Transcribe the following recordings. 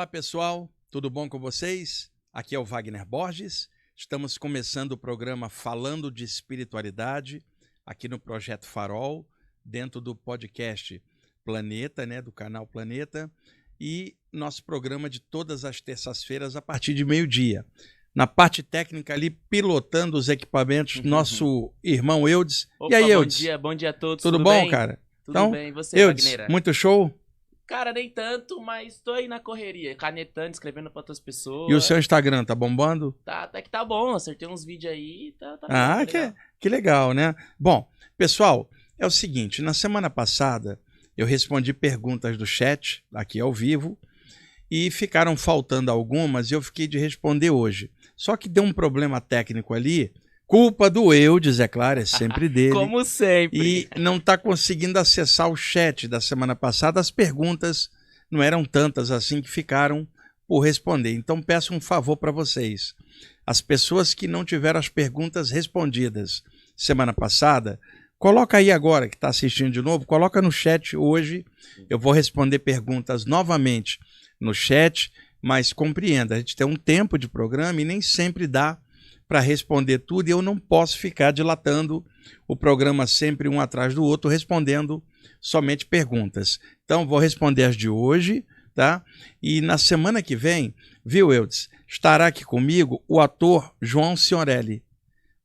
Olá pessoal, tudo bom com vocês? Aqui é o Wagner Borges, estamos começando o programa Falando de Espiritualidade, aqui no Projeto Farol, dentro do podcast Planeta, do canal Planeta, e nosso programa de todas as terças-feiras a partir de meio-dia. Na parte técnica ali, pilotando os equipamentos, nosso irmão Eudes. Opa, e aí, Eudes? Bom dia a todos. Tudo bom, bem? cara? Tudo então, bem, e você, Eudes, Wagner? muito show? Cara, nem tanto, mas tô aí na correria, canetando, escrevendo pra outras pessoas. E o seu Instagram, tá bombando? Tá, até que tá bom, acertei uns vídeos aí, tá que legal, né? Bom, pessoal, é o seguinte, na semana passada eu respondi perguntas do chat, aqui ao vivo, e ficaram faltando algumas e eu fiquei de responder hoje. Só que deu um problema técnico ali, culpa do Eudes, é claro, é sempre dele. Como sempre. E não está conseguindo acessar o chat da semana passada. As perguntas não eram tantas assim que ficaram por responder. Então peço um favor para vocês. As pessoas que não tiveram as perguntas respondidas semana passada, coloca aí agora que está assistindo de novo, coloca no chat hoje. Eu vou responder perguntas novamente no chat, mas compreenda, a gente tem um tempo de programa e nem sempre dá para responder tudo e eu não posso ficar dilatando o programa sempre um atrás do outro, respondendo somente perguntas. Então, vou responder as de hoje, tá? E na semana que vem, viu, Eudes, estará aqui comigo o ator João Ciorelli.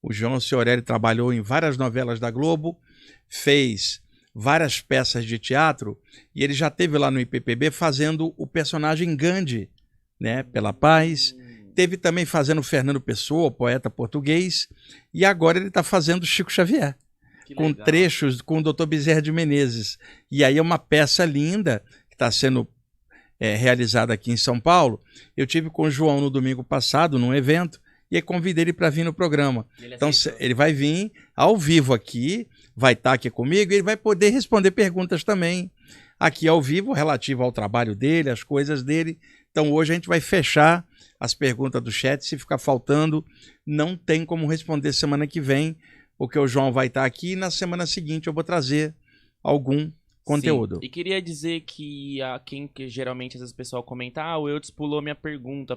O João Ciorelli trabalhou em várias novelas da Globo, fez várias peças de teatro e ele já esteve lá no IPPB fazendo o personagem Gandhi, pela paz. Teve também fazendo Fernando Pessoa, poeta português, e agora ele está fazendo Chico Xavier, com trechos com o Dr. Bezerra de Menezes. E aí é uma peça linda que está sendo realizada aqui em São Paulo. Eu tive com o João no domingo passado, num evento, e aí convidei ele para vir no programa. Então ele vai vir ao vivo aqui, vai estar aqui comigo, e ele vai poder responder perguntas também aqui ao vivo, relativo ao trabalho dele, às coisas dele. Então hoje a gente vai fechar as perguntas do chat. Se ficar faltando, não tem como responder semana que vem, porque o João vai estar aqui e na semana seguinte eu vou trazer algum conteúdo. Sim. E queria dizer que que geralmente às vezes o pessoal comenta, o Eudes pulou minha pergunta.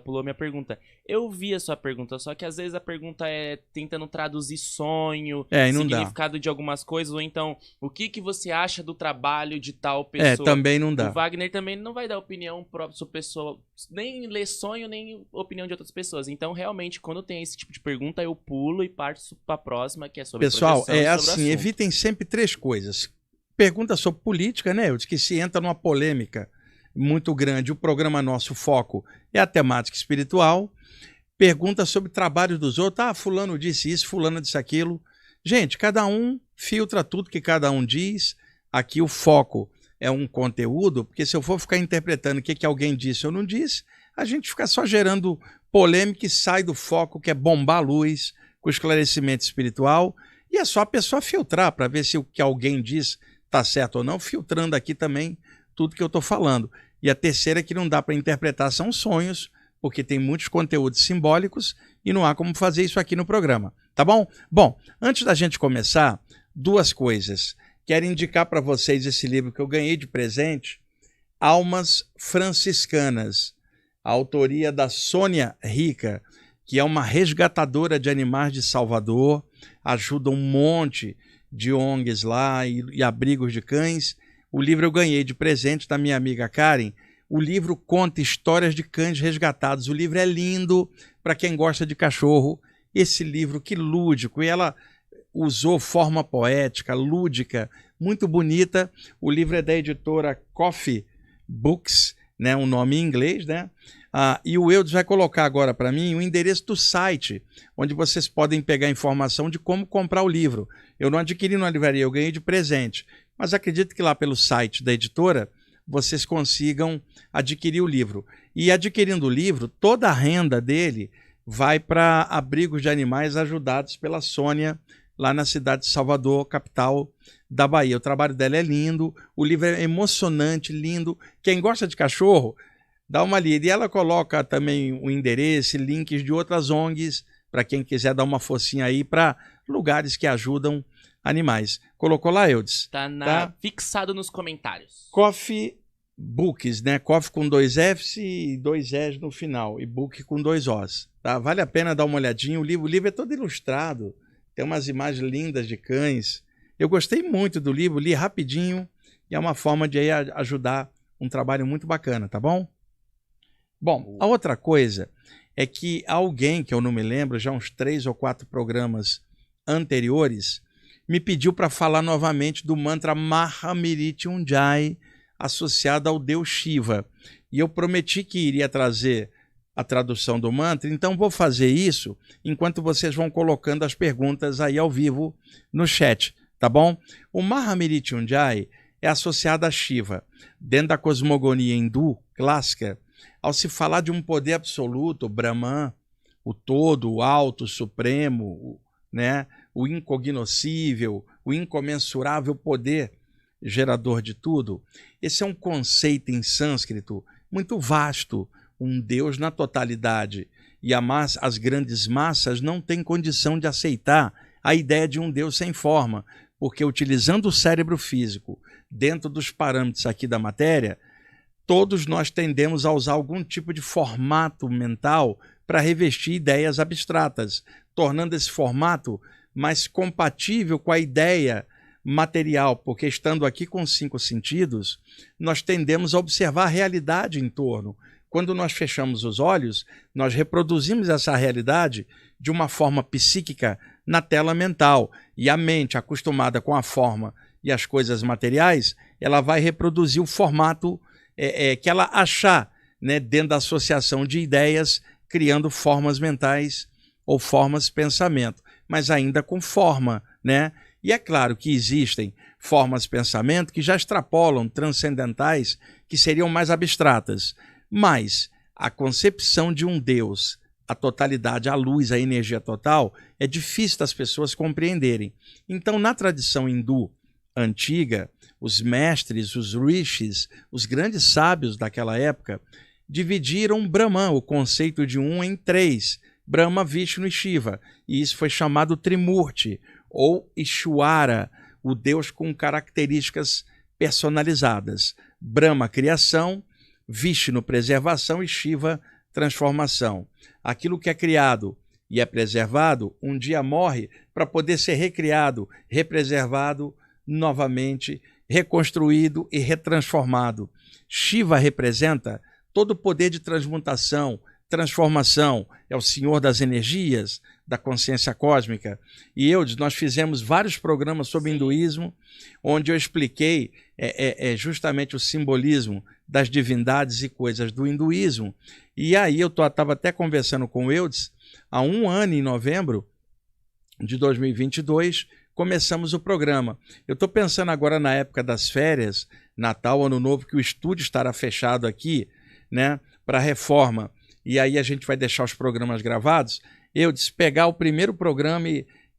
Eu vi a sua pergunta, só que às vezes a pergunta é tentando traduzir sonho, significado de algumas coisas, ou então, o que você acha do trabalho de tal pessoa? Também não dá. O Wagner também não vai dar opinião própria sobre pessoa, nem ler sonho, nem opinião de outras pessoas. Então, realmente, quando tem esse tipo de pergunta, eu pulo e parto para a próxima, que é sobre pessoal, projeção, é assim, evitem sempre três coisas. Pergunta sobre política, Eudes, que se entra numa polêmica muito grande. O programa nosso, o foco é a temática espiritual. Pergunta sobre trabalho dos outros. Fulano disse isso, fulano disse aquilo. Gente, cada um filtra tudo que cada um diz. Aqui o foco é um conteúdo, porque se eu for ficar interpretando o que alguém disse ou não disse, a gente fica só gerando polêmica e sai do foco, que é bombar a luz com esclarecimento espiritual. E é só a pessoa filtrar para ver se o que alguém diz está certo ou não, filtrando aqui também tudo que eu estou falando. E a terceira que não dá para interpretar são sonhos, porque tem muitos conteúdos simbólicos e não há como fazer isso aqui no programa, tá bom? Bom, antes da gente começar, duas coisas. Quero indicar para vocês esse livro que eu ganhei de presente, Almas Franciscanas, a autoria da Sônia Rica, que é uma resgatadora de animais de Salvador, ajuda um monte de ONGs lá e abrigos de cães. O livro eu ganhei de presente da minha amiga Karen. O livro conta histórias de cães resgatados. O livro é lindo para quem gosta de cachorro. Esse livro, que lúdico. E ela usou forma poética, lúdica, muito bonita. O livro é da editora Coffee Books, um nome em inglês, e o Eudes vai colocar agora para mim o endereço do site, onde vocês podem pegar informação de como comprar o livro. Eu não adquiri na livraria, eu ganhei de presente, mas acredito que lá pelo site da editora vocês consigam adquirir o livro. E adquirindo o livro, toda a renda dele vai para abrigos de animais ajudados pela Sônia, lá na cidade de Salvador, capital da Bahia. O trabalho dela é lindo, o livro é emocionante, lindo. Quem gosta de cachorro, dá uma lida. E ela coloca também o endereço, links de outras ONGs, para quem quiser dar uma forcinha aí para lugares que ajudam animais. Colocou lá, Eudes? Tá fixado nos comentários. Coffee Books, né? Coffee com 2 Fs e 2 Es no final, e Book com 2 Os. Tá? Vale a pena dar uma olhadinha. O livro é todo ilustrado, tem umas imagens lindas de cães. Eu gostei muito do livro, li rapidinho, e é uma forma de aí ajudar um trabalho muito bacana, tá bom? Bom, a outra coisa é que alguém, que eu não me lembro, já uns 3 ou 4 programas anteriores, me pediu para falar novamente do mantra Mahamrityunjay, associado ao deus Shiva. E eu prometi que iria trazer a tradução do mantra, então vou fazer isso enquanto vocês vão colocando as perguntas aí ao vivo no chat, tá bom? O Mahamrityunjay é associado a Shiva. Dentro da cosmogonia hindu clássica, ao se falar de um poder absoluto, o Brahman, o todo, o alto, o supremo, né, o incognoscível, o incomensurável poder gerador de tudo, esse é um conceito em sânscrito muito vasto, um Deus na totalidade. E as grandes massas não têm condição de aceitar a ideia de um Deus sem forma, porque utilizando o cérebro físico dentro dos parâmetros aqui da matéria, todos nós tendemos a usar algum tipo de formato mental para revestir ideias abstratas, tornando esse formato mais compatível com a ideia material, porque estando aqui com 5 sentidos, nós tendemos a observar a realidade em torno. Quando nós fechamos os olhos, nós reproduzimos essa realidade de uma forma psíquica na tela mental. E a mente, acostumada com a forma e as coisas materiais, ela vai reproduzir o formato que ela achar, né, dentro da associação de ideias, criando formas mentais ou formas de pensamento, mas ainda com forma, né? E é claro que existem formas de pensamento que já extrapolam, transcendentais, que seriam mais abstratas. Mas a concepção de um Deus, a totalidade, a luz, a energia total, é difícil das pessoas compreenderem. Então, na tradição hindu antiga, os mestres, os rishis, os grandes sábios daquela época, dividiram Brahman, o conceito de um, em 3, Brahma, Vishnu e Shiva. E isso foi chamado Trimurti, ou Ishwara, o Deus com características personalizadas. Brahma, criação, Vishnu, preservação, e Shiva, transformação. Aquilo que é criado e é preservado, um dia morre para poder ser recriado, represervado, novamente reconstruído e retransformado. Shiva representa todo o poder de transmutação, transformação, é o senhor das energias, da consciência cósmica. E nós fizemos vários programas sobre hinduísmo, onde eu expliquei justamente o simbolismo das divindades e coisas do hinduísmo. E aí eu estava até conversando com o Eudes, há 1 ano, em novembro de 2022, começamos o programa. Eu estou pensando agora na época das férias, Natal, Ano Novo, que o estúdio estará fechado aqui, né, para reforma. E aí a gente vai deixar os programas gravados. Eu disse, pegar o primeiro programa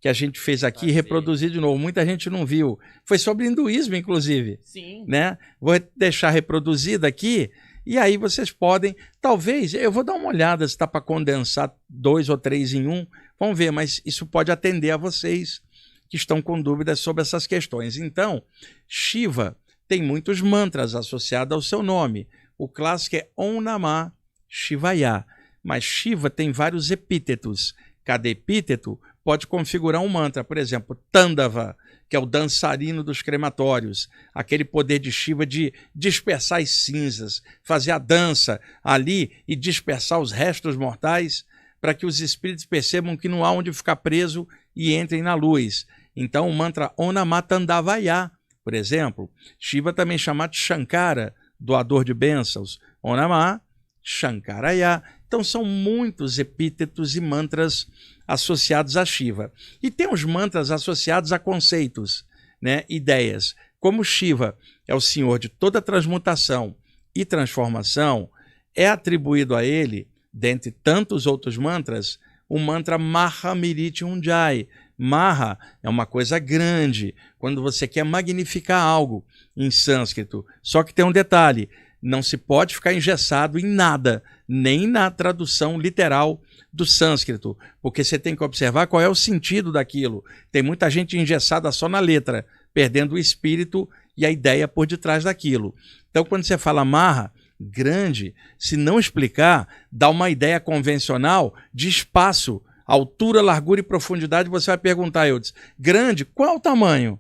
que a gente fez aqui e reproduzir de novo. Muita gente não viu. Foi sobre hinduísmo, inclusive. Sim. Né? Vou deixar reproduzido aqui. E aí vocês podem, talvez, eu vou dar uma olhada se está para condensar 2 ou 3 em 1. Vamos ver, mas isso pode atender a vocês que estão com dúvidas sobre essas questões. Então, Shiva tem muitos mantras associados ao seu nome. O clássico é Om Namah Shivaya, mas Shiva tem vários epítetos. Cada epíteto pode configurar um mantra. Por exemplo, Tandava, que é o dançarino dos crematórios, aquele poder de Shiva de dispersar as cinzas, fazer a dança ali e dispersar os restos mortais para que os espíritos percebam que não há onde ficar preso e entrem na luz. Então o mantra Om Namah Tandavaya, por exemplo. Shiva também chamado de Shankara, doador de bênçãos. Om Namah Shankaraya. Então são muitos epítetos e mantras associados a Shiva. E tem os mantras associados a conceitos, né, ideias. Como Shiva é o senhor de toda transmutação e transformação, é atribuído a ele, dentre tantos outros mantras, o mantra Mahamrityunjay. Maha é uma coisa grande, quando você quer magnificar algo em sânscrito. Só que tem um detalhe, não se pode ficar engessado em nada, nem na tradução literal do sânscrito, porque você tem que observar qual é o sentido daquilo. Tem muita gente engessada só na letra, perdendo o espírito e a ideia por detrás daquilo. Então, quando você fala Maha, grande, se não explicar, dá uma ideia convencional de espaço, altura, largura e profundidade. Você vai perguntar, Eudes, grande, qual o tamanho?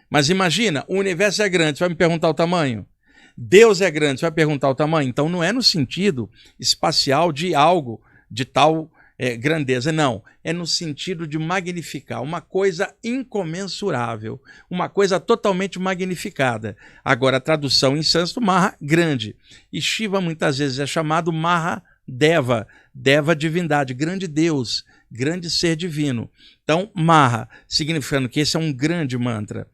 Mas imagina, o universo é grande, você vai me perguntar o tamanho? Deus é grande, você vai perguntar o tamanho? Então não é no sentido espacial de algo de tal grandeza, não. É no sentido de magnificar, uma coisa incomensurável, uma coisa totalmente magnificada. Agora, a tradução em sânscrito, Maha, grande. E Shiva muitas vezes é chamado Mahadeva, Deva, divindade, grande Deus, grande ser divino. Então, Maha, significando que esse é um grande mantra.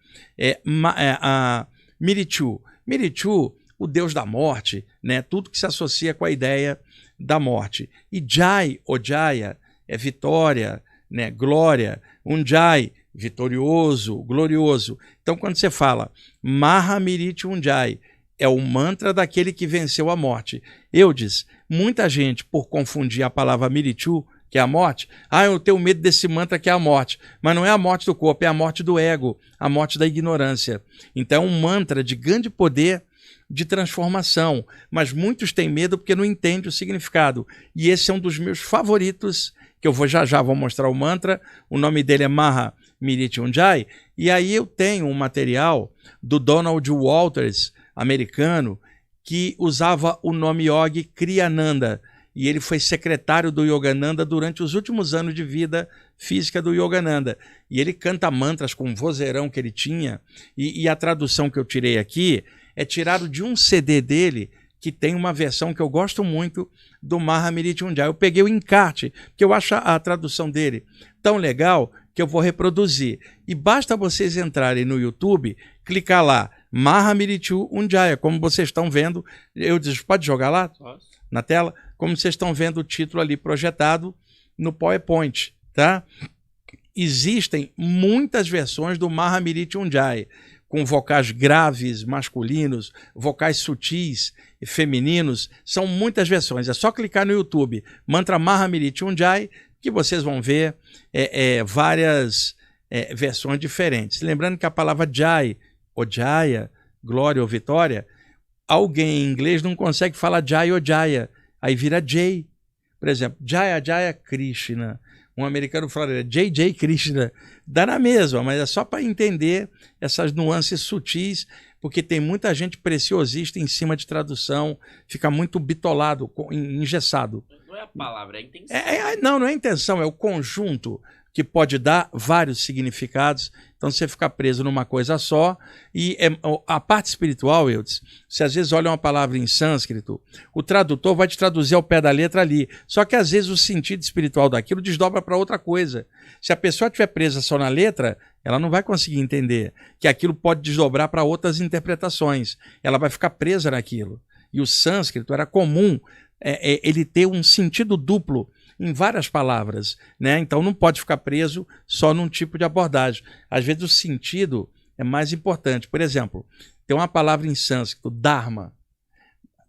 Mirichu, Mirichu, o deus da morte, né? Tudo que se associa com a ideia da morte. E Jai, Ojaya, é vitória, né? Glória. Unjai, vitorioso, glorioso. Então, quando você fala Maha Mirichu Unjai, é o mantra daquele que venceu a morte. Eudes, muita gente, por confundir a palavra Mirichu, que é a morte, eu tenho medo desse mantra que é a morte. Mas não é a morte do corpo, é a morte do ego, a morte da ignorância. Então é um mantra de grande poder de transformação, mas muitos têm medo porque não entendem o significado. E esse é um dos meus favoritos, que eu vou mostrar o mantra. O nome dele é Maha Mirichu Unjai. E aí eu tenho um material do Donald Walters, americano, que usava o nome Yogi Kriyananda. E ele foi secretário do Yogananda durante os últimos anos de vida física do Yogananda. E ele canta mantras com um vozeirão que ele tinha. E a tradução que eu tirei aqui é tirado de um CD dele, que tem uma versão que eu gosto muito do Maha Mirichu Unjai. Eu peguei o encarte, porque eu acho a tradução dele tão legal que eu vou reproduzir. E basta vocês entrarem no YouTube, clicar lá, Maha Mirichu Unjai, como vocês estão vendo. Pode jogar lá na tela? Como vocês estão vendo o título ali projetado no PowerPoint, tá? Existem muitas versões do Maha Mirichu Unjai, com vocais graves masculinos, vocais sutis femininos, são muitas versões. É só clicar no YouTube, Mantra Maha Mirichu Unjai, que vocês vão ver várias versões diferentes. Lembrando que a palavra Jai, Ojaya, glória ou vitória, alguém em inglês não consegue falar Jai Ojaya, aí vira Jai. Por exemplo, Jaya Jaya Krishna. Um americano falaria J.J. Krishna. Dá na mesma, mas é só para entender essas nuances sutis, porque tem muita gente preciosista em cima de tradução, fica muito bitolado, engessado. Não é a palavra, é a intenção. Não é a intenção, é o conjunto que pode dar vários significados. Então você fica preso numa coisa só. E a parte espiritual, Eudes, você às vezes olha uma palavra em sânscrito, o tradutor vai te traduzir ao pé da letra ali. Só que às vezes o sentido espiritual daquilo desdobra para outra coisa. Se a pessoa estiver presa só na letra, ela não vai conseguir entender que aquilo pode desdobrar para outras interpretações. Ela vai ficar presa naquilo. E o sânscrito era comum ele ter um sentido duplo em várias palavras, né? Então não pode ficar preso só num tipo de abordagem. Às vezes o sentido é mais importante. Por exemplo, tem uma palavra em sânscrito, dharma.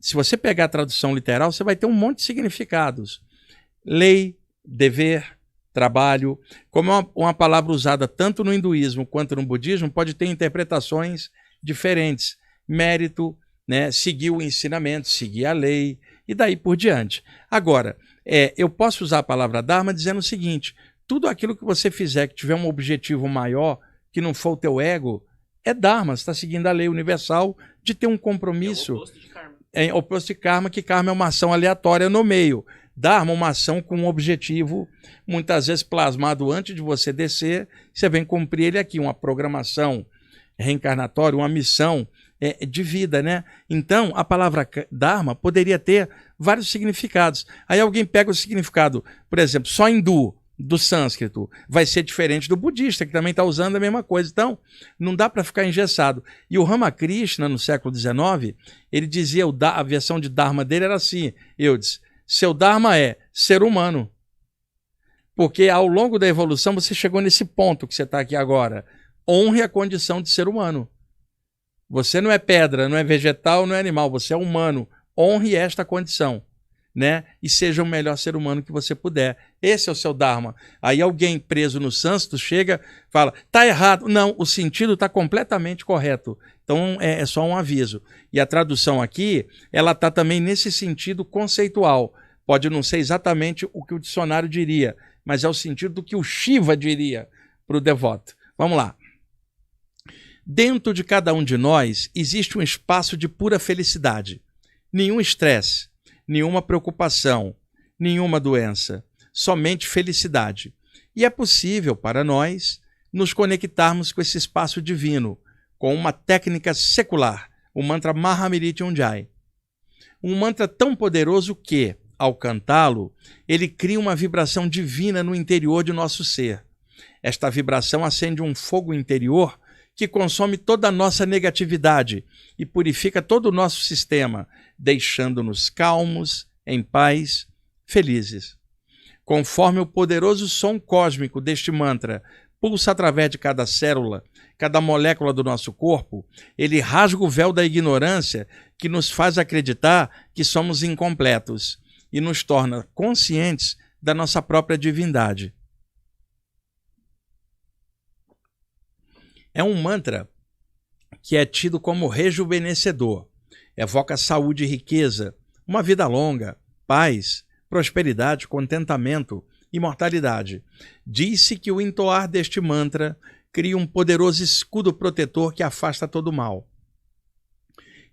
Se você pegar a tradução literal, você vai ter um monte de significados. Lei, dever, trabalho. Como é uma palavra usada tanto no hinduísmo quanto no budismo, pode ter interpretações diferentes. Mérito, né? Seguir o ensinamento, seguir a lei e daí por diante. Agora, eu posso usar a palavra Dharma dizendo o seguinte: tudo aquilo que você fizer que tiver um objetivo maior, que não for o teu ego, é Dharma. Você está seguindo a lei universal de ter um compromisso. É o oposto de karma. É o oposto de karma, que karma é uma ação aleatória no meio. Dharma é uma ação com um objetivo, muitas vezes plasmado antes de você descer, você vem cumprir ele aqui, uma programação reencarnatória, uma missão de vida, né? Então, a palavra Dharma poderia ter vários significados. Aí alguém pega o significado, por exemplo, só hindu, do sânscrito, vai ser diferente do budista, que também está usando a mesma coisa. Então, não dá para ficar engessado. E o Ramakrishna, no século XIX, ele dizia, a versão de Dharma dele era assim, Eudes, seu Dharma é ser humano. Porque ao longo da evolução você chegou nesse ponto que você está aqui agora. Honre a condição de ser humano. Você não é pedra, não é vegetal, não é animal, você é humano. Honre esta condição. né? E seja o melhor ser humano que você puder. Esse é o seu Dharma. Aí alguém preso no sânscrito chega e fala, tá errado. Não, o sentido está completamente correto. Então é só um aviso. E a tradução aqui, ela está também nesse sentido conceitual. Pode não ser exatamente o que o dicionário diria, mas é o sentido do que o Shiva diria para o devoto. Vamos lá. Dentro de cada um de nós existe um espaço de pura felicidade. Nenhum estresse, nenhuma preocupação, nenhuma doença, somente felicidade. E é possível para nós nos conectarmos com esse espaço divino, com uma técnica secular, o mantra Mahamrityunjay. Um mantra tão poderoso que, ao cantá-lo, ele cria uma vibração divina no interior de nosso ser. Esta vibração acende um fogo interior que consome toda a nossa negatividade e purifica todo o nosso sistema, deixando-nos calmos, em paz, felizes. Conforme o poderoso som cósmico deste mantra pulsa através de cada célula, cada molécula do nosso corpo, ele rasga o véu da ignorância que nos faz acreditar que somos incompletos e nos torna conscientes da nossa própria divindade. É um mantra que é tido como rejuvenescedor. Evoca saúde e riqueza, uma vida longa, paz, prosperidade, contentamento, imortalidade. Diz-se que o entoar deste mantra cria um poderoso escudo protetor que afasta todo o mal.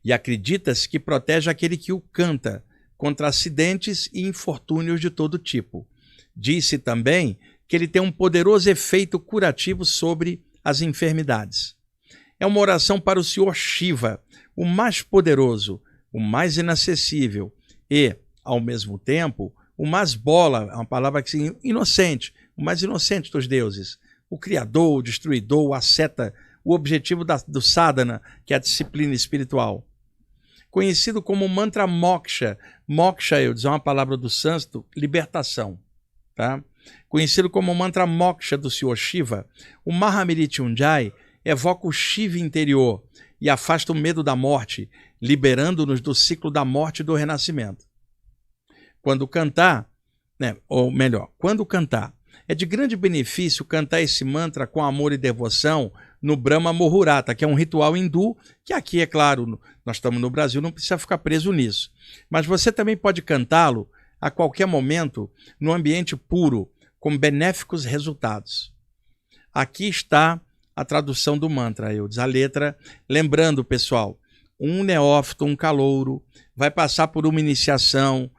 E acredita-se que protege aquele que o canta contra acidentes e infortúnios de todo tipo. Diz-se também que ele tem um poderoso efeito curativo sobre as enfermidades. É uma oração para o Senhor Shiva, o mais poderoso, o mais inacessível e, ao mesmo tempo, o mais bola, uma palavra que significa inocente, o mais inocente dos deuses, o criador, o destruidor, o asceta, o objetivo do sadhana, que é a disciplina espiritual. Conhecido como mantra moksha, moksha, eu dizer uma palavra do sânscrito, libertação, tá? Conhecido como mantra moksha do Senhor Shiva, o Mahamrityunjay evoca o Shiva interior e afasta o medo da morte, liberando-nos do ciclo da morte e do renascimento. Quando cantar, quando cantar, é de grande benefício cantar esse mantra com amor e devoção no Brahma Muhurata, que é um ritual hindu, que aqui, é claro, nós estamos no Brasil, não precisa ficar preso nisso. Mas você também pode cantá-lo a qualquer momento, no ambiente puro, com benéficos resultados. Aqui está a tradução do mantra, Eudes, a letra. Lembrando, pessoal, um neófito, um calouro, vai passar por uma iniciação,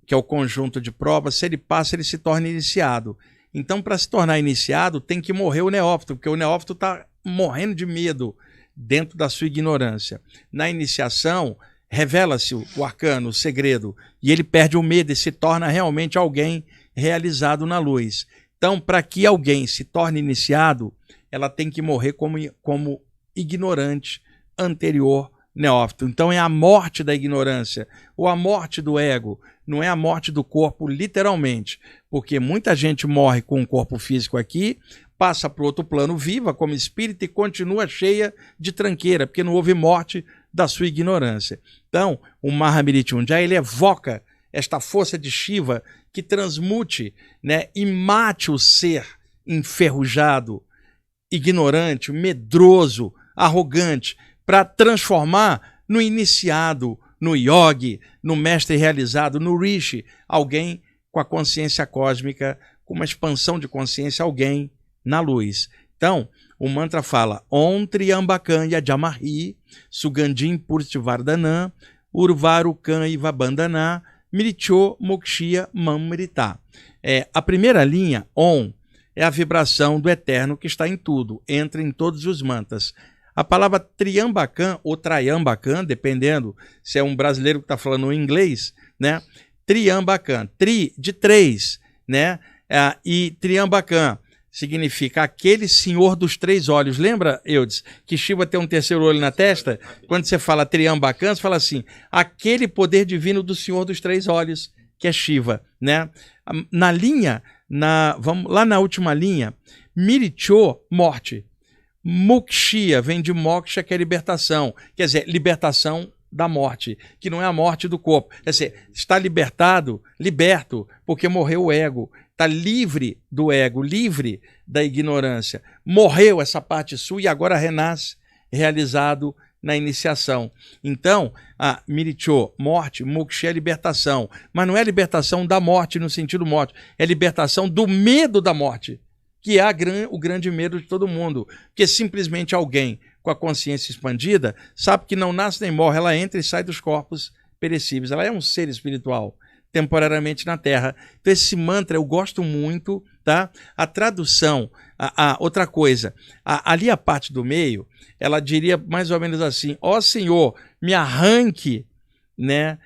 que é o conjunto de provas. Se ele passa, ele se torna iniciado. Então, para se tornar iniciado, tem que morrer o neófito, porque o neófito está morrendo de medo dentro da sua ignorância. Na iniciação, revela-se o arcano, o segredo, e ele perde o medo e se torna realmente alguém realizado na luz. Então, para que alguém se torne iniciado, ela tem que morrer como ignorante anterior neófito. Então, é a morte da ignorância, ou a morte do ego, não é a morte do corpo, literalmente, porque muita gente morre com o corpo físico aqui, passa para o outro plano viva como espírito e continua cheia de tranqueira, porque não houve morte da sua ignorância. Então, o Mahamrityunjay, ele evoca esta força de Shiva que transmute, né, e mate o ser enferrujado, ignorante, medroso, arrogante, para transformar no iniciado, no yogi, no mestre realizado, no rishi, alguém com a consciência cósmica, com uma expansão de consciência, alguém na luz. Então, o mantra fala Om Triambakam Yajamari Sugandhim Purtivardhanam Urvarukam Ivabandhana Mrityo Mokshya Mamrita. A primeira linha, Om, é a vibração do eterno que está em tudo, entra em todos os mantras. A palavra Triambakam ou Trayambakam, dependendo se é um brasileiro que está falando em inglês, né? Triambakam, tri de três, né? E Triambakam significa aquele senhor dos três olhos. Lembra, Eudes, que Shiva tem um terceiro olho na testa? Quando você fala Triambakam, você fala assim, aquele poder divino do senhor dos três olhos, que é Shiva, né? Na linha, vamos lá na última linha, Mrityo, morte. Mokshya vem de moksha, que é libertação. Quer dizer, libertação da morte, que não é a morte do corpo. Quer dizer, está liberto, porque morreu o ego. Está livre do ego, livre da ignorância. Morreu essa parte sua e agora renasce realizado na iniciação. Então, a Miricho, morte, moksha é libertação. Mas não é libertação da morte no sentido morte, é libertação do medo da morte, que é o grande medo de todo mundo. Porque simplesmente alguém com a consciência expandida sabe que não nasce nem morre, ela entra e sai dos corpos perecíveis. Ela é um ser espiritual, temporariamente na Terra. Então esse mantra eu gosto muito, tá? A tradução, outra coisa, ali a parte do meio, ela diria mais ou menos assim: ó Senhor, me arranque, né,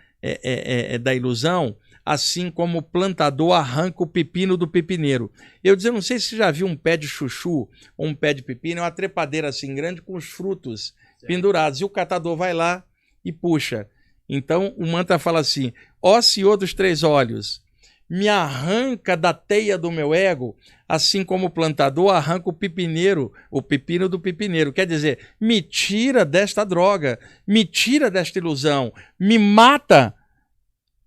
da ilusão, assim como o plantador arranca o pepino do pepineiro. Eu não sei se você já viu um pé de chuchu ou um pé de pepino, é uma trepadeira assim grande com os frutos pendurados, e o catador vai lá e puxa. Então o mantra fala assim: ó Senhor dos três olhos, me arranca da teia do meu ego, assim como o plantador arranca o pepino do pepineiro. Quer dizer, me tira desta droga, me tira desta ilusão, me mata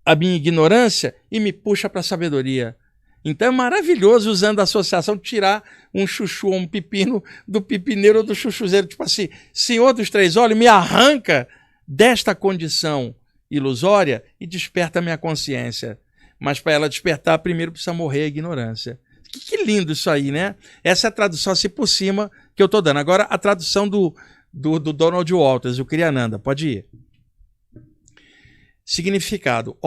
a minha ignorância e me puxa para a sabedoria. Então é maravilhoso, usando a associação, tirar um chuchu ou um pepino do pepineiro ou do chuchuzeiro. Tipo assim, Senhor dos três olhos, me arranca desta condição ilusória e desperta a minha consciência. Mas para ela despertar, primeiro precisa morrer a ignorância. Que lindo isso aí, né? Essa é a tradução assim por cima que eu estou dando. Agora a tradução do Donald Walters, o Kriyananda. Pode ir. Significado: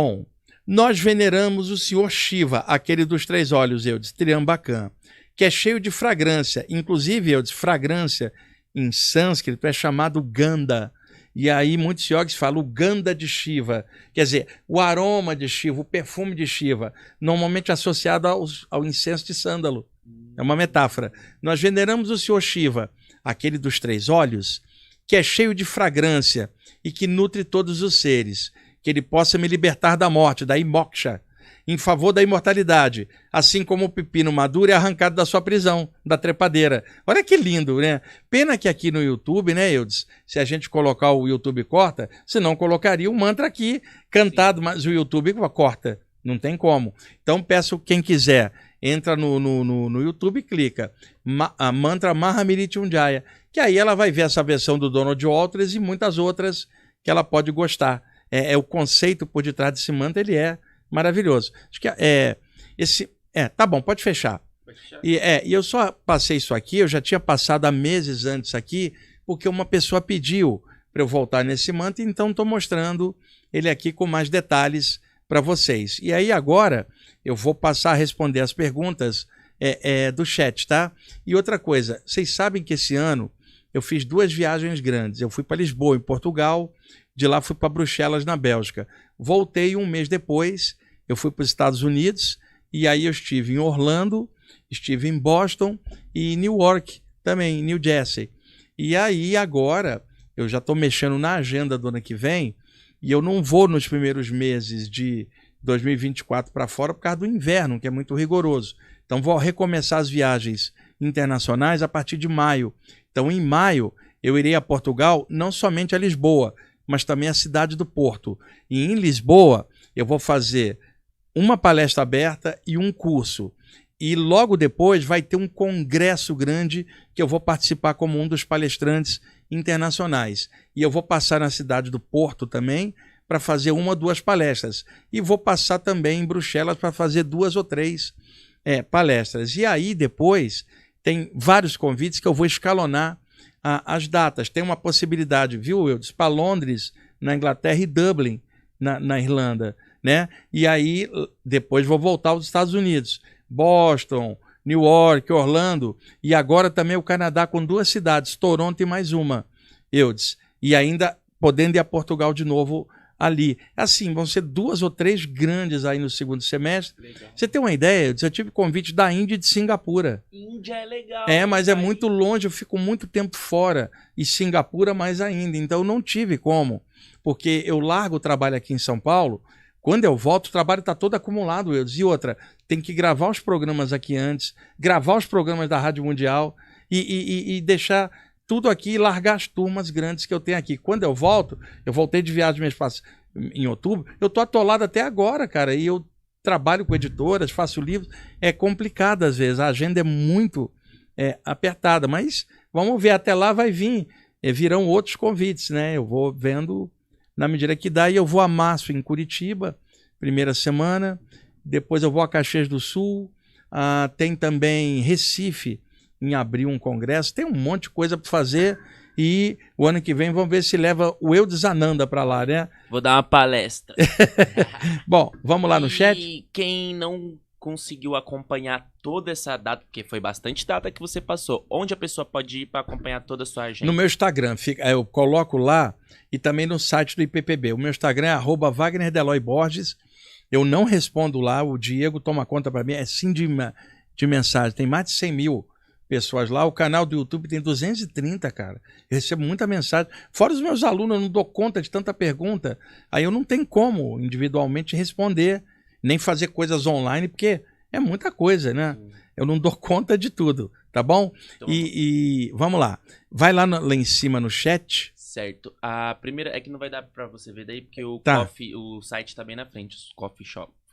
nós veneramos o Senhor Shiva, aquele dos três olhos, Triambakam, que é cheio de fragrância. Inclusive, fragrância em sânscrito é chamado Ganda. E aí muitos yogis falam o Ganda de Shiva, quer dizer, o aroma de Shiva, o perfume de Shiva, normalmente associado ao incenso de sândalo. É uma metáfora. Nós veneramos o Senhor Shiva, aquele dos três olhos, que é cheio de fragrância e que nutre todos os seres, que ele possa me libertar da morte, da moksha, em favor da imortalidade, assim como o pepino maduro é arrancado da sua prisão, da trepadeira. Olha que lindo, né? Pena que aqui no YouTube, né, Eudes, se a gente colocar o YouTube corta, senão colocaria o mantra aqui cantado, mas o YouTube corta, não tem como. Então peço quem quiser, entra no YouTube e clica, a mantra Mahamrityunjaya, que aí ela vai ver essa versão do Donald Walters e muitas outras que ela pode gostar. O conceito por detrás desse mantra, ele é maravilhoso. Acho que tá bom, pode fechar. E eu só passei isso aqui, eu já tinha passado há meses antes aqui, porque uma pessoa pediu para eu voltar nesse mantra, então estou mostrando ele aqui com mais detalhes para vocês. E aí agora eu vou passar a responder as perguntas do chat, tá? E outra coisa, vocês sabem que esse ano eu fiz 2 viagens grandes. Eu fui para Lisboa, em Portugal, de lá fui para Bruxelas, na Bélgica. Voltei um mês depois, eu fui para os Estados Unidos, e aí eu estive em Orlando, estive em Boston e New York também, em New Jersey. E aí agora eu já estou mexendo na agenda do ano que vem, e eu não vou nos primeiros meses de 2024 para fora por causa do inverno, que é muito rigoroso. Então vou recomeçar as viagens internacionais a partir de maio. Então em maio eu irei a Portugal, não somente a Lisboa, mas também a cidade do Porto. E em Lisboa eu vou fazer uma palestra aberta e um curso. E logo depois vai ter um congresso grande que eu vou participar como um dos palestrantes internacionais. E eu vou passar na cidade do Porto também para fazer 1 ou 2 palestras. E vou passar também em Bruxelas para fazer 2 ou 3 palestras. E aí depois tem vários convites que eu vou escalonar as datas. Tem uma possibilidade, viu, Eudes, para Londres, na Inglaterra, e Dublin, na Irlanda, né? E aí depois vou voltar aos Estados Unidos. Boston, New York, Orlando, e agora também o Canadá com 2 cidades, Toronto e mais uma, Eudes. E ainda podendo ir a Portugal de novo ali. Assim, vão ser 2 ou 3 grandes aí no segundo semestre. Legal. Você tem uma ideia, Eudes? Eu tive convite da Índia e de Singapura. Índia é legal. Mas é muito longe, eu fico muito tempo fora. E Singapura mais ainda. Então não tive como. Porque eu largo o trabalho aqui em São Paulo. Quando eu volto, o trabalho está todo acumulado, Eudes. E outra, tem que gravar os programas aqui antes, gravar os programas da Rádio Mundial e deixar tudo aqui e largar as turmas grandes que eu tenho aqui. Quando eu voltei de viagem mês passado, em outubro, eu tô atolado até agora, cara, e eu trabalho com editoras, faço livros, é complicado às vezes, a agenda é muito apertada, mas vamos ver, até lá vai vir, virão outros convites, né? Eu vou vendo na medida que dá, e eu vou a março em Curitiba, primeira semana, depois eu vou a Caxias do Sul, tem também Recife, em abril um congresso, tem um monte de coisa para fazer, e o ano que vem vamos ver se leva o Eudes Ananda para lá, né? Vou dar uma palestra. Bom, vamos lá no chat? E quem não conseguiu acompanhar toda essa data, porque foi bastante data que você passou, onde a pessoa pode ir para acompanhar toda a sua agenda? No meu Instagram, eu coloco lá, e também no site do IPPB. O meu Instagram é @WagnerDeloy_Borges. Eu não respondo lá, o Diego toma conta para mim, é sim de mensagem, tem mais de 100 mil pessoas lá, o canal do YouTube tem 230, cara, eu recebo muita mensagem, fora os meus alunos, eu não dou conta de tanta pergunta, aí eu não tenho como individualmente responder, nem fazer coisas online, porque é muita coisa, né? Eu não dou conta de tudo, tá bom? Então, e vamos lá, vai lá em cima no chat. Certo. A primeira é que não vai dar pra você ver daí, porque o site tá bem na frente, os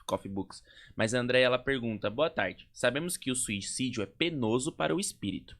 Coffee Books. Mas a Andréia, ela pergunta: boa tarde. Sabemos que o suicídio é penoso para o espírito.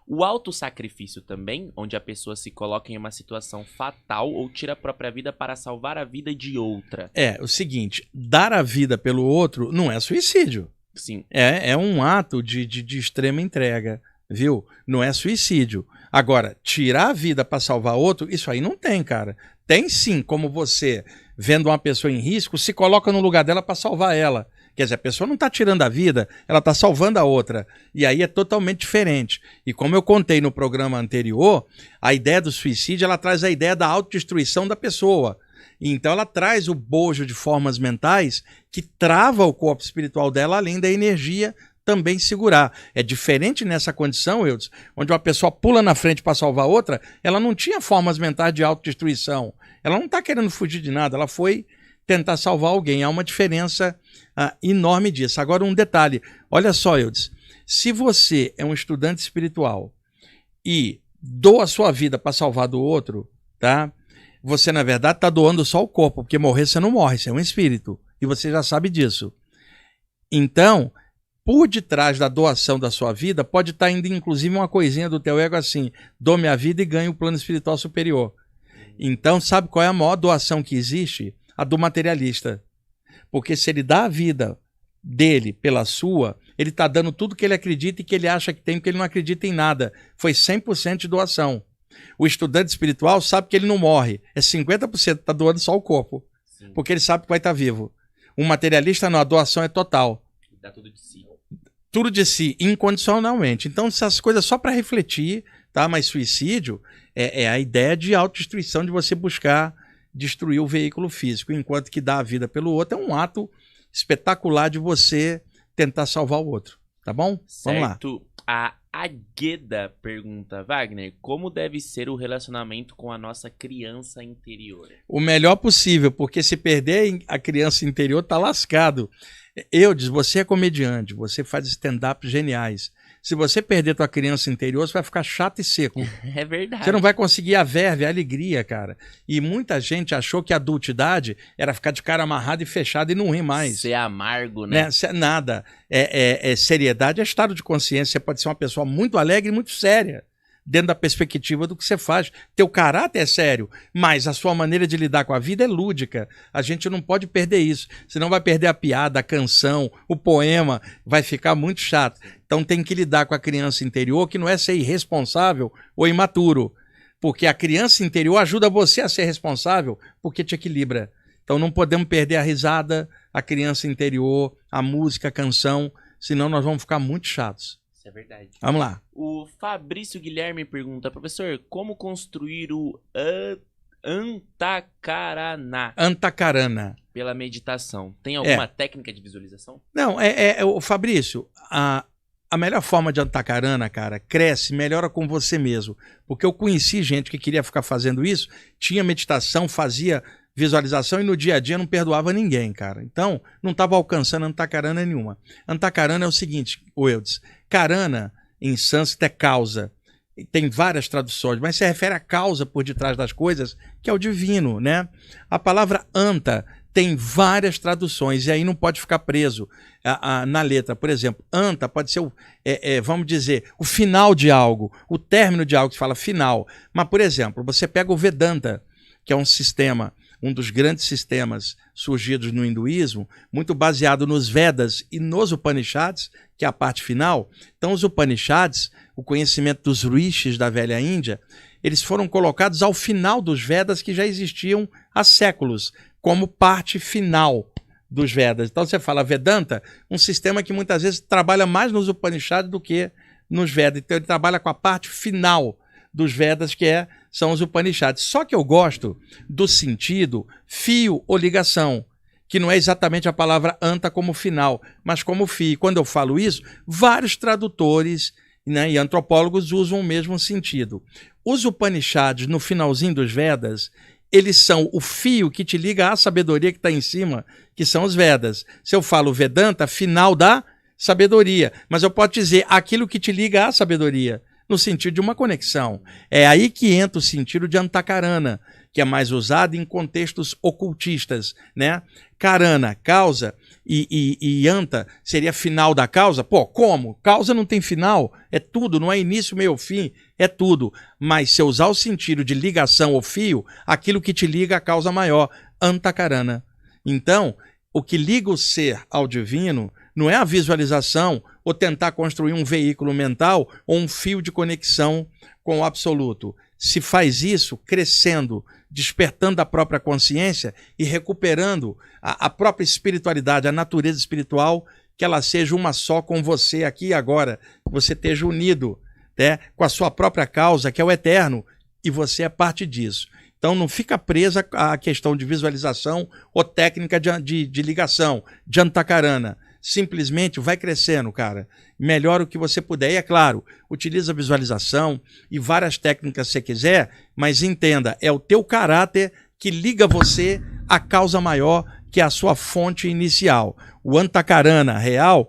O autossacrifício também, onde a pessoa se coloca em uma situação fatal ou tira a própria vida para salvar a vida de outra. É, o seguinte, dar a vida pelo outro não é suicídio. Sim. É um ato de extrema entrega, viu? Não é suicídio. Agora, tirar a vida para salvar outro, isso aí não tem, cara. Tem sim, como você, vendo uma pessoa em risco, se coloca no lugar dela para salvar ela. Quer dizer, a pessoa não está tirando a vida, ela está salvando a outra. E aí é totalmente diferente. E como eu contei no programa anterior, a ideia do suicídio, ela traz a ideia da autodestruição da pessoa. Então ela traz o bojo de formas mentais que trava o corpo espiritual dela, além da energia também segurar. É diferente nessa condição, Eudes, onde uma pessoa pula na frente para salvar outra, ela não tinha formas mentais de autodestruição. Ela não está querendo fugir de nada, ela foi tentar salvar alguém. Há uma diferença enorme disso. Agora um detalhe, olha só, Eudes, se você é um estudante espiritual e doa a sua vida para salvar do outro, tá? Você na verdade está doando só o corpo, porque morrer você não morre, você é um espírito, e você já sabe disso. Então, por detrás da doação da sua vida, pode estar indo inclusive uma coisinha do teu ego assim, dou minha vida e ganho o plano espiritual superior. Então, sabe qual é a maior doação que existe? A do materialista. Porque se ele dá a vida dele pela sua, ele está dando tudo que ele acredita e que ele acha que tem, porque ele não acredita em nada. Foi 100% de doação. O estudante espiritual sabe que ele não morre. É 50%, está doando só o corpo. Sim. Porque ele sabe que vai estar vivo. O materialista não, a doação é total. Dá tudo de si. Tudo de si, incondicionalmente. Então, essas coisas só para refletir, tá? Mas suicídio é a ideia de autodestruição, de você buscar destruir o veículo físico, enquanto que dar a vida pelo outro é um ato espetacular de você tentar salvar o outro, tá bom? Certo. Vamos lá. A Agueda pergunta: Wagner, como deve ser o relacionamento com a nossa criança interior? O melhor possível, porque se perder a criança interior, tá lascado. Eudes, você é comediante, você faz stand-up geniais. Se você perder tua criança interior, você vai ficar chato e seco. É verdade. Você não vai conseguir a verve, a alegria, cara. E muita gente achou que a adultidade era ficar de cara amarrado e fechado e não rir mais. Ser amargo, né? Nada. Seriedade é estado de consciência. Você pode ser uma pessoa muito alegre e muito séria, dentro da perspectiva do que você faz. Teu caráter é sério, mas a sua maneira de lidar com a vida é lúdica. A gente não pode perder isso, senão vai perder a piada, a canção, o poema, vai ficar muito chato. Então tem que lidar com a criança interior, que não é ser irresponsável ou imaturo, porque a criança interior ajuda você a ser responsável, porque te equilibra. Então não podemos perder a risada, a criança interior, a música, a canção, senão nós vamos ficar muito chatos. É verdade. Vamos lá. O Fabrício Guilherme pergunta: professor, como construir o Antakarana? Antakarana. Pela meditação. Tem alguma técnica de visualização? Não, Fabrício, a melhor forma de Antakarana, cara, cresce, melhora com você mesmo. Porque eu conheci gente que queria ficar fazendo isso, tinha meditação, fazia visualização e no dia a dia não perdoava ninguém, cara. Então, não estava alcançando Antakarana nenhuma. Antakarana é o seguinte, Eudes, Karana, em sânscrito, é causa. tem várias traduções, mas se refere à causa por detrás das coisas, que é o divino, né? A palavra anta tem várias traduções, e aí não pode ficar preso na letra. Por exemplo, anta pode ser, vamos dizer, o final de algo, o término de algo, que se fala final. Mas, por exemplo, você pega o Vedanta, que é um sistema, um dos grandes sistemas surgidos no hinduísmo, muito baseado nos Vedas e nos Upanishads, que é a parte final. Então, os Upanishads, o conhecimento dos rishis da velha Índia, eles foram colocados ao final dos Vedas, que já existiam há séculos, como parte final dos Vedas. Então, você fala Vedanta, um sistema que muitas vezes trabalha mais nos Upanishads do que nos Vedas. Então, ele trabalha com a parte final dos Vedas, que são os Upanishads. Só que eu gosto do sentido fio ou ligação, que não é exatamente a palavra anta como final, mas como fio. Quando eu falo isso, vários tradutores, né, e antropólogos usam o mesmo sentido. Os Upanishads, no finalzinho dos Vedas, eles são o fio que te liga à sabedoria que está em cima, que são os Vedas. Se eu falo Vedanta, final da sabedoria. Mas eu posso dizer aquilo que te liga à sabedoria, no sentido de uma conexão. É aí que entra o sentido de Antakarana, que é mais usado em contextos ocultistas, né? Karana, causa, e anta seria final da causa. Pô, como? Causa não tem final, é tudo, não é início, meio ou fim, é tudo. Mas se eu usar o sentido de ligação ou fio, aquilo que te liga à causa maior, Antakarana. Então, o que liga o ser ao divino não é a visualização ou tentar construir um veículo mental ou um fio de conexão com o absoluto. Se faz isso crescendo, despertando a própria consciência e recuperando a própria espiritualidade, a natureza espiritual, que ela seja uma só com você aqui e agora, que você esteja unido, né, com a sua própria causa, que é o eterno, e você é parte disso. Então não fica presa à questão de visualização ou técnica de ligação, de Antakarana. Simplesmente vai crescendo, cara. Melhora o que você puder. E é claro, utiliza a visualização e várias técnicas se você quiser, mas entenda, é o teu caráter que liga você à causa maior, que é a sua fonte inicial. O Antakarana real,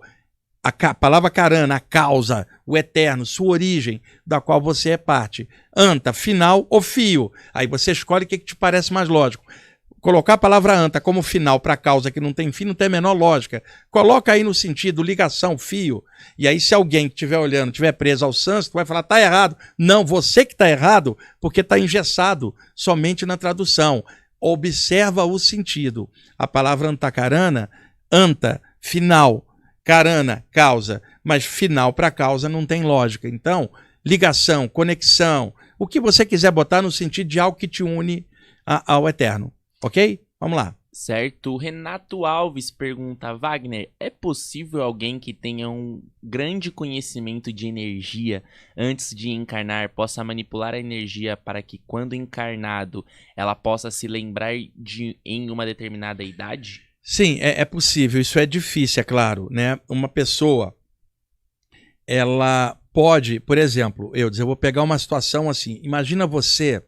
a palavra karana, a causa, o eterno, sua origem, da qual você é parte. Anta, final ou fio. Aí você escolhe o que te parece mais lógico. Colocar a palavra anta como final para causa que não tem fim não tem a menor lógica. Coloca aí no sentido ligação, fio. E aí se alguém que estiver olhando, estiver preso ao sânscrito, vai falar, tá errado. Não, você que tá errado, porque tá engessado somente na tradução. Observa o sentido. A palavra Antakarana, anta, final, karana, causa. Mas final para causa não tem lógica. Então, ligação, conexão, o que você quiser botar no sentido de algo que te une ao eterno. Ok? Vamos lá. Certo. Renato Alves pergunta, Wagner, é possível alguém que tenha um grande conhecimento de energia antes de encarnar possa manipular a energia para que quando encarnado ela possa se lembrar em uma determinada idade? Sim, é possível. Isso é difícil, é claro, né? Uma pessoa, ela pode, por exemplo, eu vou pegar uma situação assim, imagina você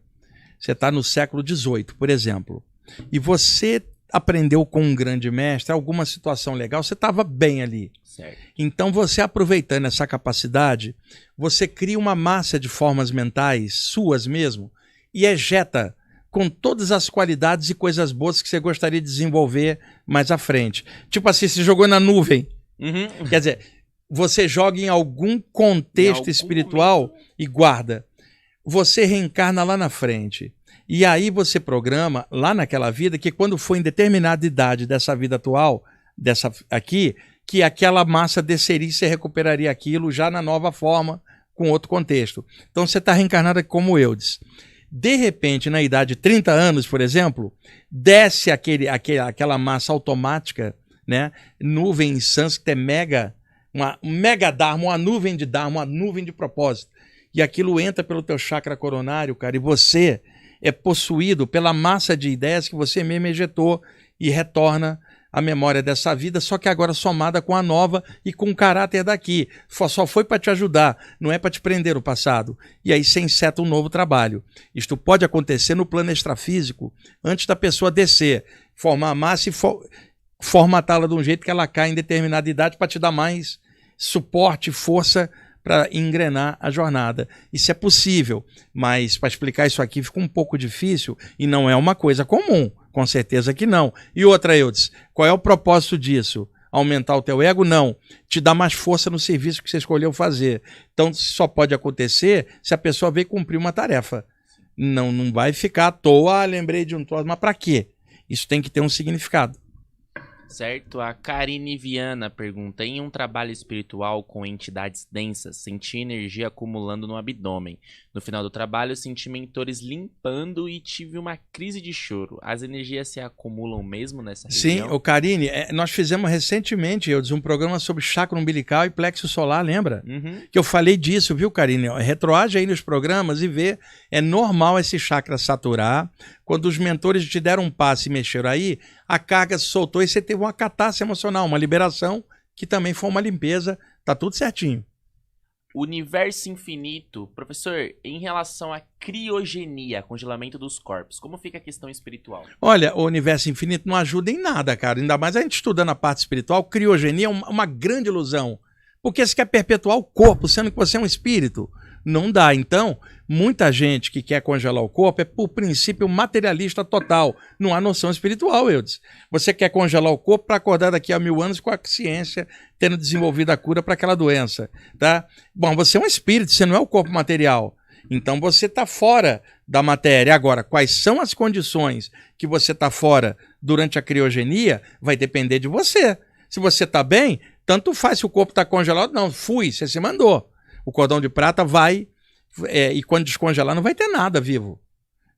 está no século XVIII, por exemplo, e você aprendeu com um grande mestre alguma situação legal, você estava bem ali. Certo. Então você, aproveitando essa capacidade, você cria uma massa de formas mentais, suas mesmo, e ejeta com todas as qualidades e coisas boas que você gostaria de desenvolver mais à frente. Tipo assim, você jogou na nuvem. Uhum. Quer dizer, você joga em algum contexto espiritual momento e guarda. Você reencarna lá na frente. E aí você programa lá naquela vida que quando for em determinada idade dessa vida atual, dessa aqui, que aquela massa desceria e você recuperaria aquilo já na nova forma, com outro contexto. Então você está reencarnado como Eudes. De repente, na idade de 30 anos, por exemplo, desce aquela massa automática, né? Nuvem em sânscrito é mega, uma mega dharma, uma nuvem de dharma, uma nuvem de propósito. E aquilo entra pelo teu chakra coronário, cara, e você é possuído pela massa de ideias que você mesmo ejetou e retorna a memória dessa vida, só que agora somada com a nova e com o caráter daqui. Só foi para te ajudar, não é para te prender o passado. E aí você inseta um novo trabalho. Isto pode acontecer no plano extrafísico, antes da pessoa descer, formar a massa e formatá-la de um jeito que ela cai em determinada idade para te dar mais suporte, força para engrenar a jornada. Isso é possível, mas para explicar isso aqui fica um pouco difícil e não é uma coisa comum, com certeza que não. E outra, Eudes, qual é o propósito disso? Aumentar o teu ego? Não. Te dá mais força no serviço que você escolheu fazer. Então só pode acontecer se a pessoa veio cumprir uma tarefa. Não vai ficar à toa, lembrei de um troço, mas para quê? Isso tem que ter um significado. Certo, a Karine Viana pergunta: em um trabalho espiritual com entidades densas, senti energia acumulando no abdômen. No final do trabalho, senti mentores limpando e tive uma crise de choro. As energias se acumulam mesmo nessa região? Sim, Karine, nós fizemos recentemente, um programa sobre chakra umbilical e plexo solar, lembra? Uhum. Que eu falei disso, viu, Karine? Retroage aí nos programas e vê, é normal esse chakra saturar. Quando os mentores te deram um passe e mexeram aí, a carga se soltou e você teve uma catarse emocional, uma liberação, que também foi uma limpeza, tá tudo certinho. Universo infinito. Professor, em relação à criogenia, congelamento dos corpos, como fica a questão espiritual? Olha, o universo infinito não ajuda em nada, cara. Ainda mais a gente estudando a parte espiritual, criogenia é uma grande ilusão. Porque você quer perpetuar o corpo, sendo que você é um espírito. Não dá. Então, muita gente que quer congelar o corpo é por princípio materialista total. Não há noção espiritual, Eudes. Você quer congelar o corpo para acordar daqui a 1000 anos com a ciência tendo desenvolvido a cura para aquela doença, tá? Bom, você é um espírito, você não é o corpo material. Então você está fora da matéria. Agora, quais são as condições que você está fora durante a criogenia vai depender de você. Se você está bem, tanto faz se o corpo está congelado. Não, você se mandou. O cordão de prata vai, e quando descongelar não vai ter nada vivo.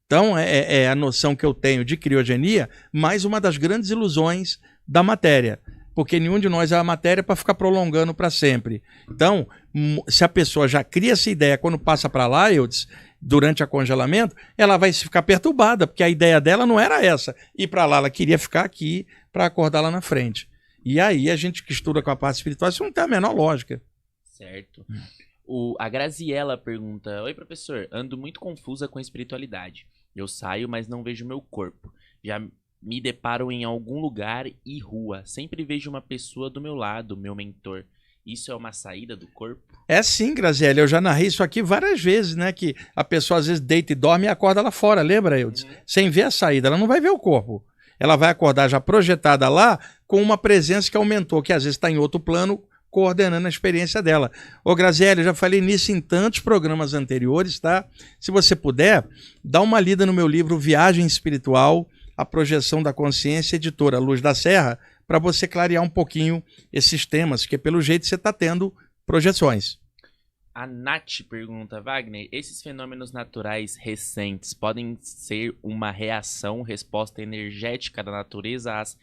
Então é a noção que eu tenho de criogenia, mais uma das grandes ilusões da matéria. Porque nenhum de nós é a matéria para ficar prolongando para sempre. Então, se a pessoa já cria essa ideia quando passa para lá, Eudes, durante o congelamento, ela vai ficar perturbada, porque a ideia dela não era essa. Ir para lá, ela queria ficar aqui para acordar lá na frente. E aí a gente que estuda com a parte espiritual, isso não tem a menor lógica. Certo. A Graziella pergunta: oi, professor, ando muito confusa com a espiritualidade. Eu saio, mas não vejo meu corpo. Já me deparo em algum lugar e rua. Sempre vejo uma pessoa do meu lado, meu mentor. Isso é uma saída do corpo? É sim, Graziella. Eu já narrei isso aqui várias vezes, né? Que a pessoa às vezes deita e dorme e acorda lá fora, lembra, Eudes? Sem ver a saída. Ela não vai ver o corpo. Ela vai acordar já projetada lá com uma presença que é o mentor, que às vezes está em outro plano, coordenando a experiência dela. Ô, Graziella, eu já falei nisso em tantos programas anteriores, tá? Se você puder, dá uma lida no meu livro Viagem Espiritual, a Projeção da Consciência, editora Luz da Serra, para você clarear um pouquinho esses temas, porque pelo jeito você está tendo projeções. A Nath pergunta: Wagner, esses fenômenos naturais recentes podem ser uma resposta energética da natureza às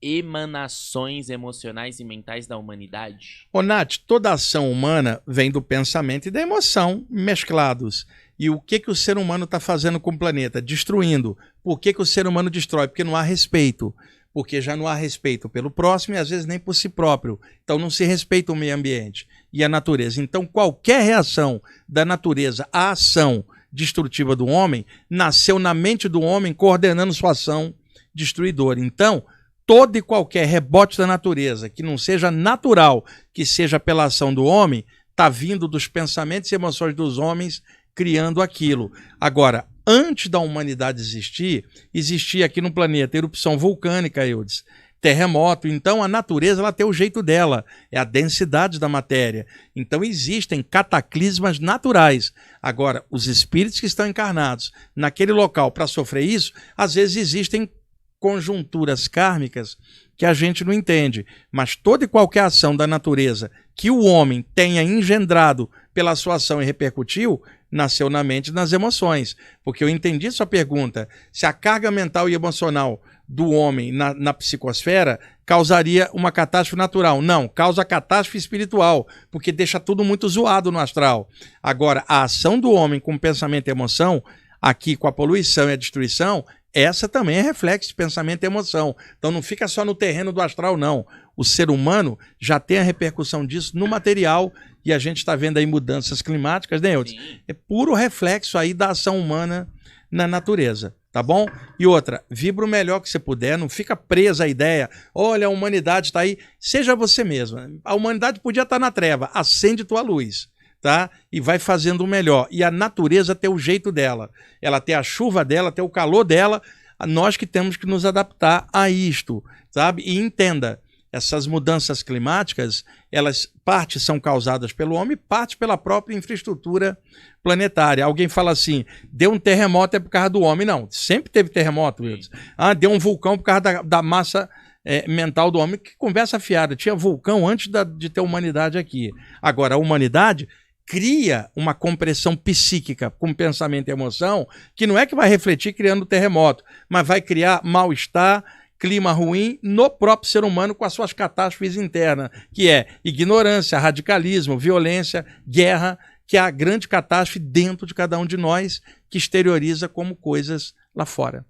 emanações emocionais e mentais da humanidade? Ô, Nath, toda ação humana vem do pensamento e da emoção mesclados. E o que o ser humano está fazendo com o planeta? Destruindo. Por que o ser humano destrói? Porque não há respeito. Porque já não há respeito pelo próximo e às vezes nem por si próprio. Então não se respeita o meio ambiente e a natureza. Então qualquer reação da natureza à ação destrutiva do homem nasceu na mente do homem coordenando sua ação destruidora. Então, todo e qualquer rebote da natureza que não seja natural, que seja pela ação do homem, está vindo dos pensamentos e emoções dos homens criando aquilo. Agora, antes da humanidade existir, existia aqui no planeta erupção vulcânica, Eudes, terremoto. Então a natureza ela tem o jeito dela, é a densidade da matéria. Então existem cataclismas naturais. Agora, os espíritos que estão encarnados naquele local para sofrer isso, às vezes existem conjunturas kármicas que a gente não entende, mas toda e qualquer ação da natureza que o homem tenha engendrado pela sua ação e repercutiu, nasceu na mente e nas emoções. Porque eu entendi sua pergunta, se a carga mental e emocional do homem na psicosfera causaria uma catástrofe natural. Não, causa catástrofe espiritual, porque deixa tudo muito zoado no astral. Agora, a ação do homem com pensamento e emoção, aqui com a poluição e a destruição, essa também é reflexo de pensamento e emoção. Então não fica só no terreno do astral, não. O ser humano já tem a repercussão disso no material e a gente está vendo aí mudanças climáticas, né, Eudes? É puro reflexo aí da ação humana na natureza, tá bom? E outra, vibra o melhor que você puder, não fica presa à ideia, olha, a humanidade está aí, seja você mesmo. A humanidade podia estar na treva, acende tua luz. tá? E vai fazendo o melhor. E a natureza tem o jeito dela. Ela tem a chuva dela, tem o calor dela. Nós que temos que nos adaptar a isto, sabe? E entenda, essas mudanças climáticas, elas parte são causadas pelo homem, parte pela própria infraestrutura planetária. Alguém fala assim, deu um terremoto é por causa do homem. Não, sempre teve terremoto, Wilson. Ah, deu um vulcão por causa da massa mental do homem. Que conversa fiada. Tinha vulcão antes de ter humanidade aqui. Agora, a humanidade cria uma compressão psíquica com pensamento e emoção que não é que vai refletir criando terremoto, mas vai criar mal-estar, clima ruim no próprio ser humano com as suas catástrofes internas, que é ignorância, radicalismo, violência, guerra, que é a grande catástrofe dentro de cada um de nós que exterioriza como coisas lá fora.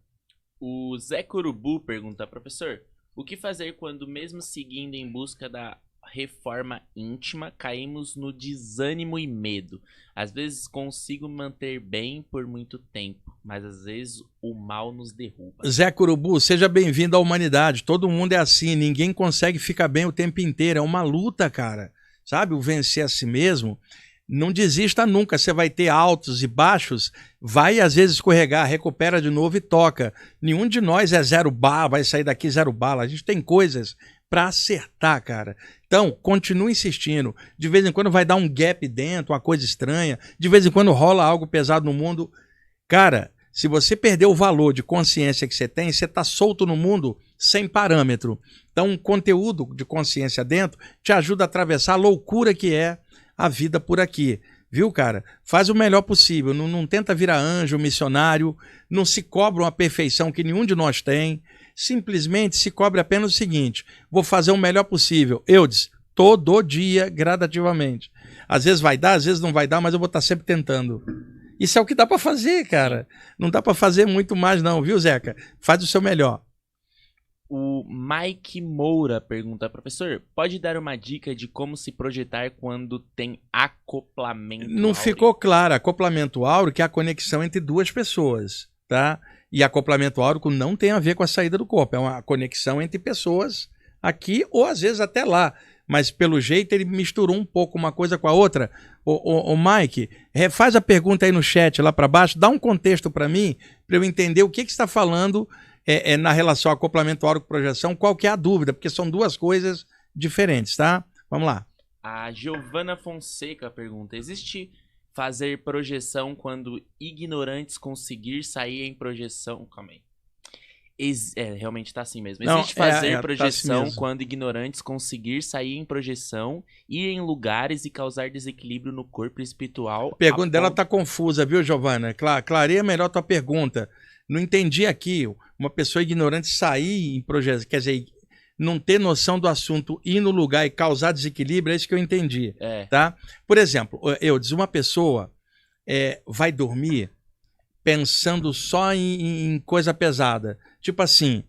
O Zé Curubu pergunta, professor, o que fazer quando mesmo seguindo em busca da reforma íntima, caímos no desânimo e medo? Às vezes consigo manter bem por muito tempo, mas às vezes o mal nos derruba. Zé Curubu, seja bem-vindo à humanidade. Todo mundo é assim, ninguém consegue ficar bem o tempo inteiro. É uma luta, cara. Sabe, o vencer a si mesmo. Não desista nunca, você vai ter altos e baixos, vai às vezes escorregar, recupera de novo e toca. Nenhum de nós é zero bala, vai sair daqui zero bala. A gente tem coisas para acertar, cara. Então, continue insistindo. De vez em quando vai dar um gap dentro, uma coisa estranha. De vez em quando rola algo pesado no mundo. Cara, se você perder o valor de consciência que você tem, você está solto no mundo sem parâmetro. Então, um conteúdo de consciência dentro te ajuda a atravessar a loucura que é a vida por aqui. Viu, cara? Faz o melhor possível. Não tenta virar anjo, missionário. Não se cobra uma perfeição que nenhum de nós tem. Simplesmente se cobre apenas o seguinte: vou fazer o melhor possível. Eudes, todo dia, gradativamente. Às vezes vai dar, às vezes não vai dar, mas eu vou estar sempre tentando. Isso é o que dá para fazer, cara. Não dá para fazer muito mais não, viu, Zeca? Faz o seu melhor. O Mike Moura pergunta, professor, pode dar uma dica de como se projetar quando tem acoplamento áureo? Não ficou claro. Acoplamento áureo que é a conexão entre duas pessoas, tá? E acoplamento áurico não tem a ver com a saída do corpo. É uma conexão entre pessoas aqui ou às vezes até lá. Mas pelo jeito ele misturou um pouco uma coisa com a outra. O Mike, faz a pergunta aí no chat lá para baixo, dá um contexto para mim, para eu entender o que você está falando na relação ao acoplamento áurico-projeção, qual que é a dúvida, porque são duas coisas diferentes, tá? Vamos lá. A Giovana Fonseca pergunta, existe fazer projeção quando ignorantes conseguir sair em projeção? Calma aí. Realmente tá assim mesmo. Existe fazer projeção tá assim quando ignorantes conseguir sair em projeção, ir em lugares e causar desequilíbrio no corpo espiritual. A pergunta dela tá confusa, viu, Giovana? Clareia melhor tua pergunta. Não entendi aqui. Uma pessoa ignorante sair em projeção, quer dizer, não ter noção do assunto, ir no lugar e causar desequilíbrio, é isso que eu entendi. Tá? Por exemplo, uma pessoa vai dormir pensando só em coisa pesada. Tipo assim,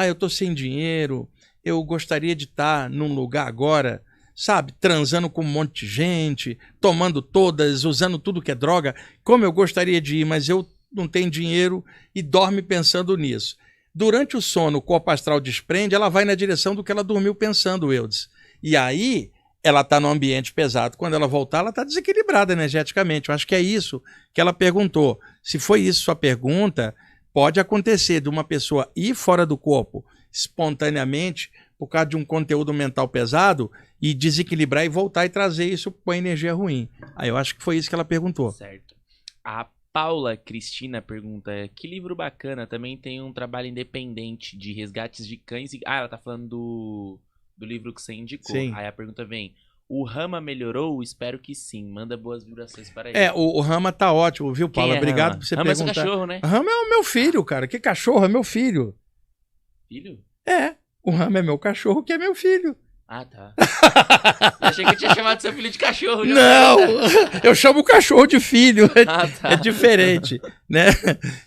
eu tô sem dinheiro, eu gostaria de estar num lugar agora, sabe, transando com um monte de gente, tomando todas, usando tudo que é droga, como eu gostaria de ir, mas eu não tenho dinheiro, e dorme pensando nisso. Durante o sono, o corpo astral desprende, ela vai na direção do que ela dormiu pensando, Eudes. E aí, ela está no ambiente pesado. Quando ela voltar, ela está desequilibrada energeticamente. Eu acho que é isso que ela perguntou. Se foi isso sua pergunta, pode acontecer de uma pessoa ir fora do corpo espontaneamente por causa de um conteúdo mental pesado e desequilibrar e voltar e trazer isso com a energia ruim. Aí eu acho que foi isso que ela perguntou. Certo. A Paula Cristina pergunta, que livro bacana, também tem um trabalho independente de resgates de cães e... ela tá falando do livro que você indicou. Sim. Aí a pergunta vem, o Rama melhorou? Espero que sim. Manda boas vibrações para ele. O Rama tá ótimo, viu, Paula? Obrigado por você perguntar. Rama é seu cachorro, né? Rama é o meu filho, cara. Que cachorro? É meu filho. Filho? O Rama é meu cachorro, que é meu filho. Ah, tá. Achei que eu tinha chamado seu filho de cachorro. Não, eu chamo o cachorro de filho. Tá. É diferente, né?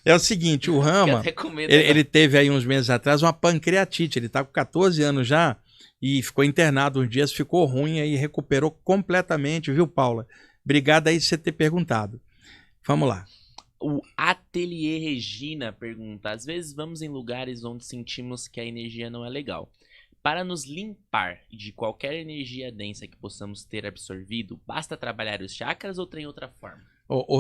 É o seguinte, o Rama, ele teve aí uns meses atrás uma pancreatite. Ele tá com 14 anos já e ficou internado uns dias, ficou ruim e recuperou completamente, viu, Paula? Obrigado aí por você ter perguntado. Vamos lá. O Ateliê Regina pergunta, às vezes vamos em lugares onde sentimos que a energia não é legal. Para nos limpar de qualquer energia densa que possamos ter absorvido, basta trabalhar os chakras ou tem outra forma?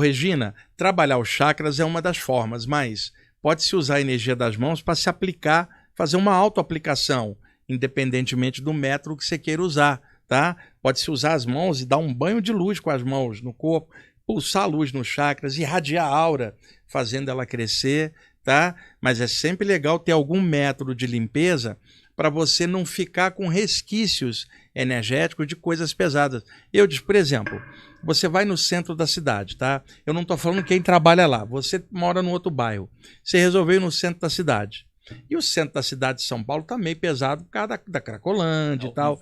Regina, trabalhar os chakras é uma das formas, mas pode-se usar a energia das mãos para se aplicar, fazer uma autoaplicação, independentemente do método que você queira usar, tá? Pode-se usar as mãos e dar um banho de luz com as mãos no corpo, pulsar a luz nos chakras, irradiar a aura, fazendo ela crescer, tá? Mas é sempre legal ter algum método de limpeza para você não ficar com resquícios energéticos de coisas pesadas. Eu disse, por exemplo, você vai no centro da cidade, tá? Eu não estou falando quem trabalha lá, você mora no outro bairro. Você resolveu ir no centro da cidade. E o centro da cidade de São Paulo está meio pesado por causa da Cracolândia e tal.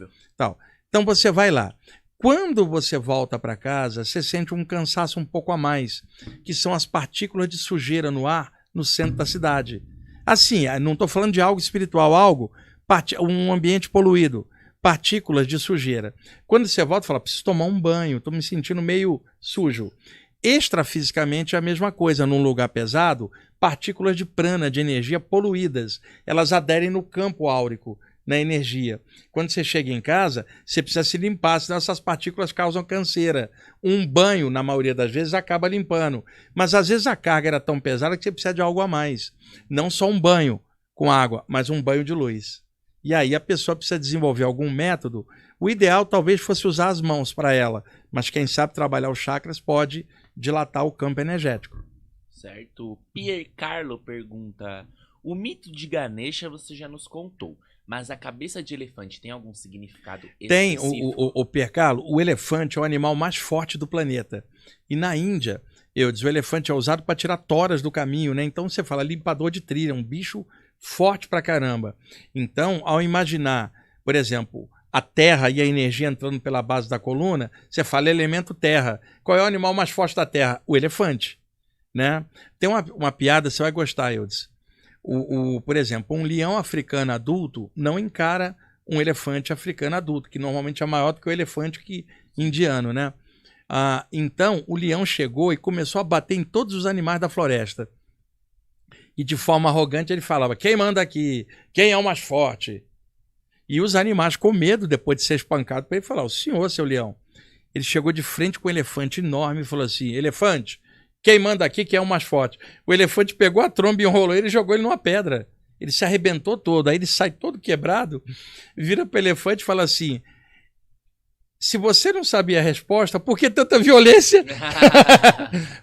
Então você vai lá. Quando você volta para casa, você sente um cansaço um pouco a mais, que são as partículas de sujeira no ar no centro da cidade. Assim, não estou falando de algo espiritual, um ambiente poluído, partículas de sujeira. Quando você volta, fala, preciso tomar um banho, estou me sentindo meio sujo. Extrafisicamente é a mesma coisa, num lugar pesado, partículas de prana, de energia poluídas, elas aderem no campo áurico, na energia. Quando você chega em casa, você precisa se limpar, senão essas partículas causam canseira. Um banho, na maioria das vezes, acaba limpando. Mas às vezes a carga era tão pesada que você precisa de algo a mais. Não só um banho com água, mas um banho de luz. E aí a pessoa precisa desenvolver algum método. O ideal talvez fosse usar as mãos para ela, mas quem sabe trabalhar os chakras pode dilatar o campo energético. Certo. Pierre Carlo pergunta, o mito de Ganesha você já nos contou, mas a cabeça de elefante tem algum significado específico? Tem, o Pierre Carlo, o elefante é o animal mais forte do planeta. E na Índia, o elefante é usado para tirar toras do caminho, né? Então você fala limpador de trilha, um bicho forte pra caramba. Então, ao imaginar, por exemplo, a terra e a energia entrando pela base da coluna, você fala elemento terra. Qual é o animal mais forte da terra? O elefante, né? Tem uma piada, você vai gostar, Eudes. Por exemplo, um leão africano adulto não encara um elefante africano adulto, que normalmente é maior do que o elefante indiano, né? Então, o leão chegou e começou a bater em todos os animais da floresta. E de forma arrogante ele falava, quem manda aqui? Quem é o mais forte? E os animais com medo, depois de ser espancado, para ele falar, o senhor, seu leão. Ele chegou de frente com um elefante enorme e falou assim, elefante, quem manda aqui, quem é o mais forte? O elefante pegou a tromba, enrolou ele e jogou ele numa pedra. Ele se arrebentou todo, aí ele sai todo quebrado, vira para o elefante e fala assim, se você não sabia a resposta, por que tanta violência?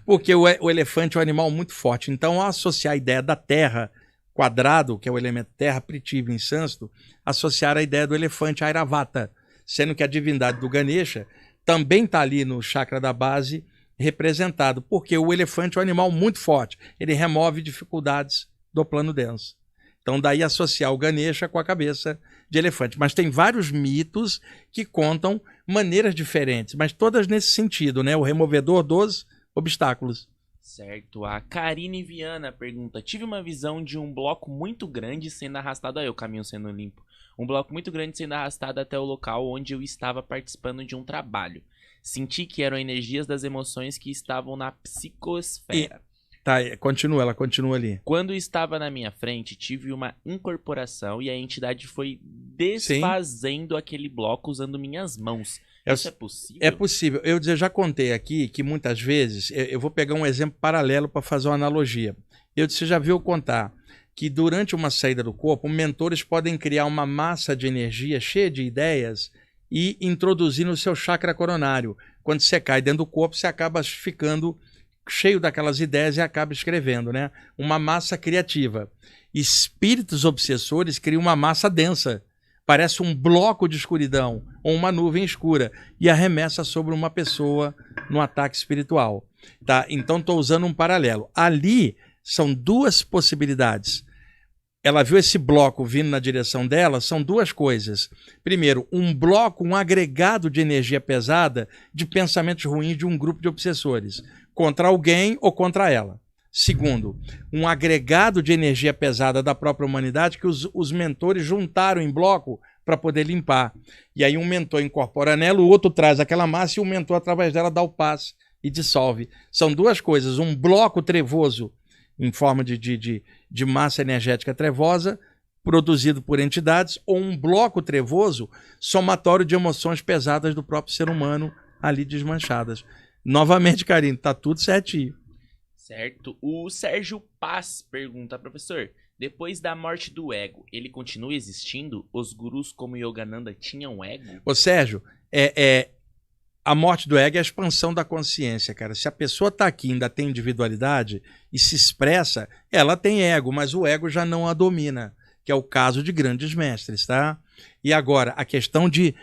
Porque o elefante é um animal muito forte. Então, ao associar a ideia da terra, quadrado, que é o elemento terra, Prithvi em sânscrito, associar a ideia do elefante Airavata, sendo que a divindade do Ganesha também está ali no chakra da base representado, porque o elefante é um animal muito forte. Ele remove dificuldades do plano denso. Então, daí associar o Ganesha com a cabeça de elefante. Mas tem vários mitos que contam maneiras diferentes, mas todas nesse sentido, né? O removedor dos obstáculos. Certo. A Karine Viana pergunta, tive uma visão de um bloco muito grande sendo arrastado, aí o caminho sendo limpo, um bloco muito grande sendo arrastado até o local onde eu estava participando de um trabalho. Senti que eram energias das emoções que estavam na psicosfera. Ela continua ali. Quando estava na minha frente, tive uma incorporação e a entidade foi desfazendo aquele bloco usando minhas mãos. Isso é possível? É possível. Eu já contei aqui que muitas vezes, eu vou pegar um exemplo paralelo para fazer uma analogia. Você já viu contar que durante uma saída do corpo, mentores podem criar uma massa de energia cheia de ideias e introduzir no seu chakra coronário. Quando você cai dentro do corpo, você acaba ficando cheio daquelas ideias e acaba escrevendo, né? Uma massa criativa. Espíritos obsessores criam uma massa densa, parece um bloco de escuridão ou uma nuvem escura e arremessa sobre uma pessoa no ataque espiritual. Tá? Então estou usando um paralelo. Ali são duas possibilidades. Ela viu esse bloco vindo na direção dela, são duas coisas. Primeiro, um bloco, um agregado de energia pesada de pensamentos ruins de um grupo de obsessores, contra alguém ou contra ela. Segundo, um agregado de energia pesada da própria humanidade que os mentores juntaram em bloco para poder limpar. E aí um mentor incorpora nela, o outro traz aquela massa e o mentor, através dela, dá o passe e dissolve. São duas coisas, um bloco trevoso em forma de massa energética trevosa produzido por entidades, ou um bloco trevoso somatório de emoções pesadas do próprio ser humano ali desmanchadas. Novamente, Karine, tá tudo certinho. Certo. O Sérgio Paz pergunta, professor, depois da morte do ego, ele continua existindo? Os gurus como Yogananda tinham ego? Ô Sérgio, a morte do ego é a expansão da consciência, cara. Se a pessoa tá aqui e ainda tem individualidade e se expressa, ela tem ego, mas o ego já não a domina, que é o caso de grandes mestres, tá? E agora, a questão de,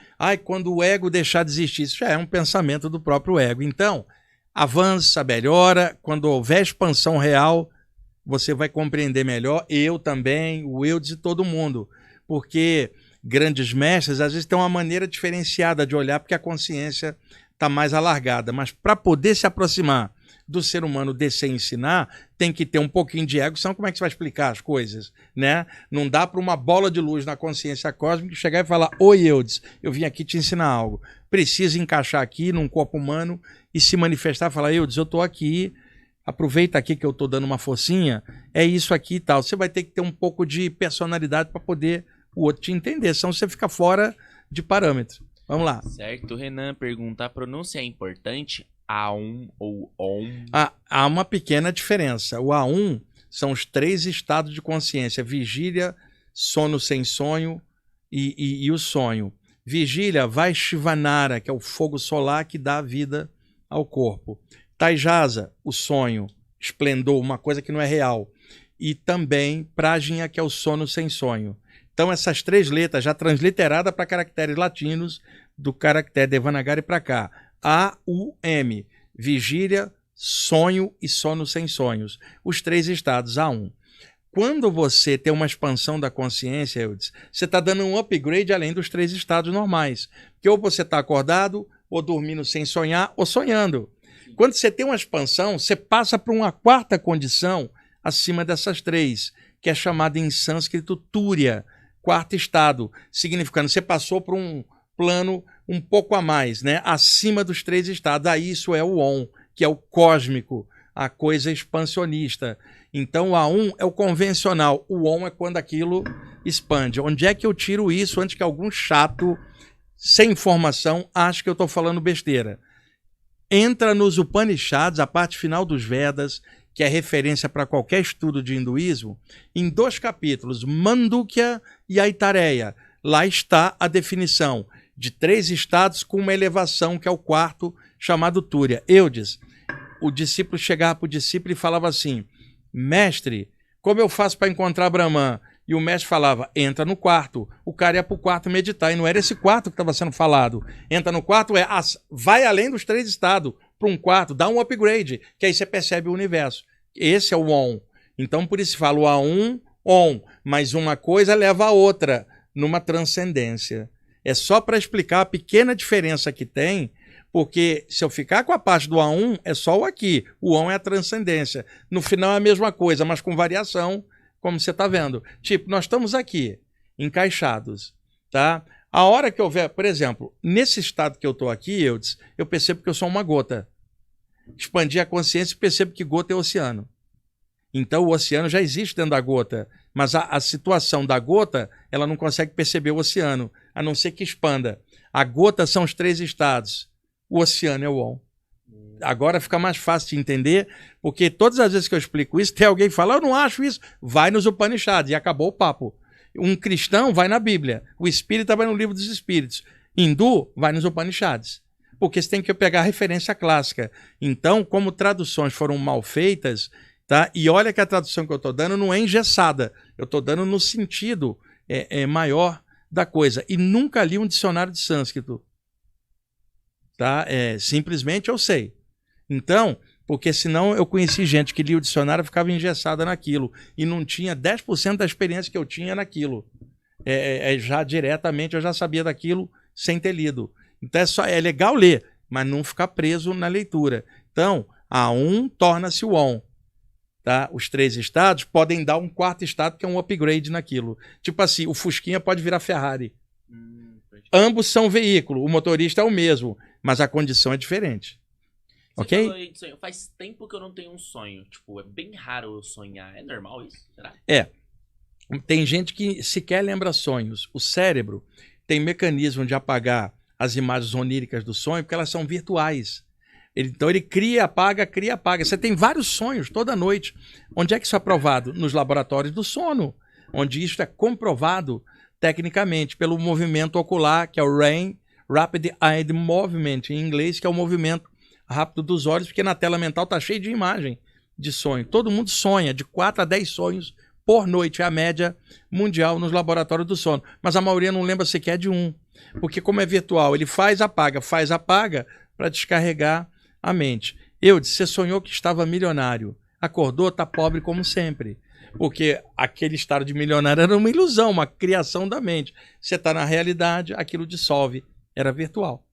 quando o ego deixar de existir, isso já é um pensamento do próprio ego. Então, avança, melhora, quando houver expansão real, você vai compreender melhor, eu também, o eu de todo mundo, porque grandes mestres às vezes têm uma maneira diferenciada de olhar, porque a consciência está mais alargada, mas para poder se aproximar do ser humano, descer e ensinar, tem que ter um pouquinho de ego, senão como é que você vai explicar as coisas, né? Não dá para uma bola de luz na consciência cósmica chegar e falar, oi Eudes, eu vim aqui te ensinar algo, precisa encaixar aqui num corpo humano e se manifestar, falar, Eudes, eu estou aqui, aproveita aqui que eu estou dando uma forcinha, é isso aqui e tal. Você vai ter que ter um pouco de personalidade para poder o outro te entender, senão você fica fora de parâmetro. Vamos lá. Certo, Renan pergunta, a pronúncia é importante? A1 ou OM? Há uma pequena diferença. O A1 são os 3 estados de consciência, vigília, sono sem sonho e o sonho. Vigília, Vaishvanara, que é o fogo solar que dá vida ao corpo. Taijasa, o sonho, esplendor, uma coisa que não é real. E também Prajna, que é o sono sem sonho. Então essas 3 letras, já transliteradas para caracteres latinos, do caractere Devanagari para cá. A-U-M, vigília, sonho e sono sem sonhos. Os 3 estados, A1. Quando você tem uma expansão da consciência, Eudes, você está dando um upgrade além dos 3 estados normais. Porque ou você está acordado, ou dormindo sem sonhar, ou sonhando. Quando você tem uma expansão, você passa para uma 4ª condição acima dessas 3, que é chamada em sânscrito Turiya, 4º estado, significando que você passou para um plano um pouco a mais, né? Acima dos 3 estados. Aí isso é o OM, que é o cósmico, a coisa expansionista. Então o A1 é o convencional, o OM é quando aquilo expande. Onde é que eu tiro isso antes que algum chato, sem informação, ache que eu estou falando besteira? Entra nos Upanishads, a parte final dos Vedas, que é referência para qualquer estudo de hinduísmo, em 2 capítulos, Mandukya e Aitareya. Lá está a definição de 3 estados com uma elevação, que é o 4º, chamado Turiya. Eudes, o discípulo chegava para o discípulo e falava assim, mestre, como eu faço para encontrar Brahman? E o mestre falava, entra no 4º. O cara ia para o 4º meditar, e não era esse 4º que estava sendo falado. Entra no 4º, vai além dos 3 estados, para um 4º, dá um upgrade, que aí você percebe o universo. Esse é o OM. Então, por isso se fala o A1, OM, mas uma coisa leva a outra, numa transcendência. É só para explicar a pequena diferença que tem, porque se eu ficar com a parte do A1, é só o aqui. O OM é a transcendência. No final é a mesma coisa, mas com variação, como você está vendo. Tipo, nós estamos aqui, encaixados, tá? A hora que houver, por exemplo, nesse estado que eu estou aqui, eu percebo que eu sou uma gota. Expandir a consciência e percebo que gota é oceano. Então o oceano já existe dentro da gota, mas a situação da gota, ela não consegue perceber o oceano, a não ser que expanda. A gota são os 3 estados, o oceano é o OM. Agora fica mais fácil de entender, porque todas as vezes que eu explico isso, tem alguém que fala, eu não acho isso, vai nos Upanishads e acabou o papo. Um cristão vai na Bíblia, o espírita vai no Livro dos Espíritos, hindu vai nos Upanishads, porque você tem que pegar a referência clássica. Então, como traduções foram mal feitas, tá? E olha que a tradução que eu estou dando não é engessada, eu estou dando no sentido maior da coisa. E nunca li um dicionário de sânscrito. Tá? Simplesmente eu sei. Então, porque senão eu conheci gente que lia o dicionário e ficava engessada naquilo e não tinha 10% da experiência que eu tinha naquilo. Já diretamente eu já sabia daquilo sem ter lido. Então é legal ler, mas não ficar preso na leitura. Então, A1 torna-se o OM. Tá? Os 3 estados podem dar um 4º estado que é um upgrade naquilo. Tipo assim, o Fusquinha pode virar Ferrari. Ambos são veículo, o motorista é o mesmo, mas a condição é diferente. Você ok? falou aí de sonho. Faz tempo que eu não tenho um sonho. Tipo, é bem raro eu sonhar. É normal isso? Será? Tem gente que sequer lembra sonhos. O cérebro tem mecanismo de apagar as imagens oníricas do sonho porque elas são virtuais. Então ele cria, apaga, cria, apaga. Você tem vários sonhos toda noite. Onde é que isso é provado? Nos laboratórios do sono, onde isso é comprovado tecnicamente pelo movimento ocular, que é o REM, Rapid Eye Movement, em inglês, que é o movimento rápido dos olhos, porque na tela mental está cheio de imagem de sonho. Todo mundo sonha de 4 a 10 sonhos por noite, é a média mundial nos laboratórios do sono. Mas a maioria não lembra sequer de um, porque como é virtual, ele faz, apaga para descarregar a mente. Você sonhou que estava milionário, acordou, está pobre como sempre. Porque aquele estado de milionário era uma ilusão, uma criação da mente. Você está na realidade, aquilo dissolve. Era virtual.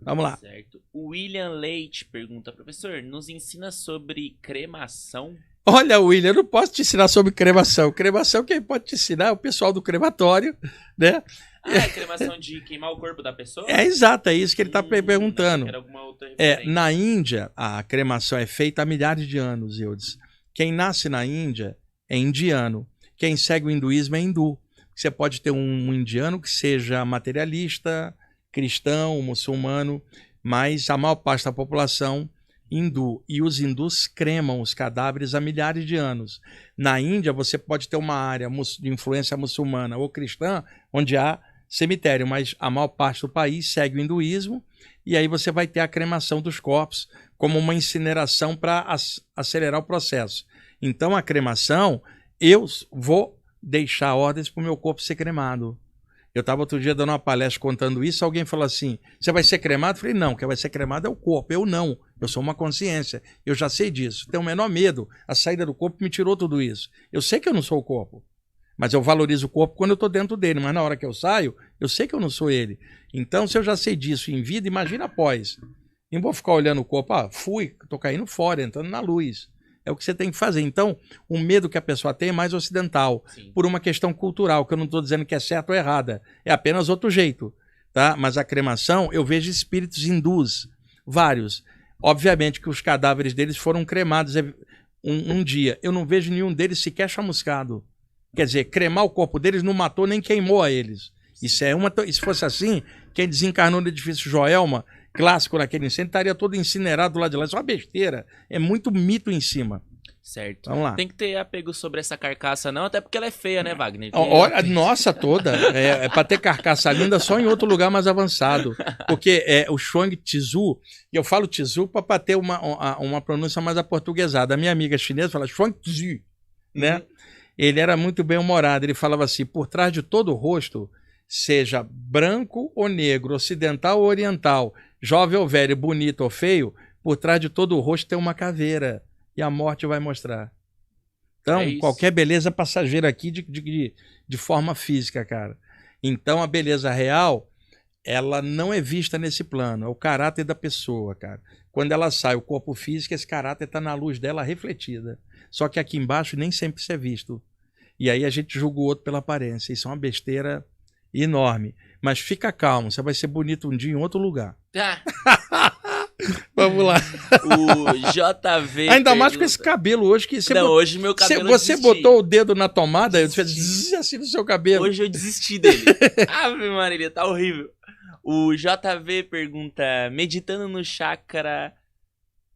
Vamos lá. Certo. O William Leite pergunta, professor, nos ensina sobre cremação? Olha, William, eu não posso te ensinar sobre cremação. Cremação, quem pode te ensinar é o pessoal do crematório, né? É cremação de queimar o corpo da pessoa? É exato, é isso que ele está perguntando. Era alguma outra referência. Na Índia, a cremação é feita há milhares de anos, Eudes. Quem nasce na Índia é indiano. Quem segue o hinduísmo é hindu. Você pode ter um indiano que seja materialista, cristão, muçulmano, mas a maior parte da população hindu. E os hindus cremam os cadáveres há milhares de anos. Na Índia, você pode ter uma área de influência muçulmana ou cristã, onde há cemitério, mas a maior parte do país segue o hinduísmo, e aí você vai ter a cremação dos corpos como uma incineração para acelerar o processo. Então, a cremação, eu vou deixar ordens para o meu corpo ser cremado. Eu estava outro dia dando uma palestra contando isso, alguém falou assim, você vai ser cremado? Eu falei, não, quem vai ser cremado é o corpo, eu não, eu sou uma consciência, eu já sei disso, tenho o menor medo, a saída do corpo me tirou tudo isso. Eu sei que eu não sou o corpo, mas eu valorizo o corpo quando eu estou dentro dele, mas na hora que eu saio, eu sei que eu não sou ele. Então, se eu já sei disso em vida, imagina após. Não vou ficar olhando o corpo, fui, estou caindo fora, entrando na luz. É o que você tem que fazer. Então, o medo que a pessoa tem é mais ocidental, sim, por uma questão cultural, que eu não estou dizendo que é certo ou errada, é apenas outro jeito, tá? Mas a cremação, eu vejo espíritos hindus, vários. Obviamente que os cadáveres deles foram cremados um dia. Eu não vejo nenhum deles sequer chamuscado. Quer dizer, cremar o corpo deles não matou nem queimou a eles. Isso é se fosse assim, quem desencarnou no edifício Joelma, clássico naquele incêndio, estaria todo incinerado lá de lá. Isso é uma besteira. É muito mito em cima. Certo. Vamos lá. Tem que ter apego sobre essa carcaça não, até porque ela é feia, né, Wagner? Olha, nossa, toda. É para ter carcaça linda só em outro lugar mais avançado. Porque o Chuang Tzu, e eu falo Tzu para ter uma pronúncia mais aportuguesada. A minha amiga chinesa fala Chuang Tzu, né? Ele era muito bem-humorado. Ele falava assim, por trás de todo o rosto, seja branco ou negro, ocidental ou oriental, jovem ou velho, bonito ou feio, por trás de todo o rosto tem uma caveira. E a morte vai mostrar. Então, qualquer beleza passageira aqui de forma física, cara. Então, a beleza real, ela não é vista nesse plano. É o caráter da pessoa, cara. Quando ela sai, o corpo físico, esse caráter está na luz dela refletida. Só que aqui embaixo nem sempre isso é visto. E aí a gente julga o outro pela aparência. Isso é uma besteira enorme. Mas fica calmo, você vai ser bonito um dia em outro lugar. Vamos lá. O JV. Ainda mais com esse cabelo hoje que você. Não, hoje meu cabelo. Você botou o dedo na tomada, eu fiz assim no seu cabelo. Hoje eu desisti dele. Ave Maria, tá horrível. O JV pergunta: meditando no chakra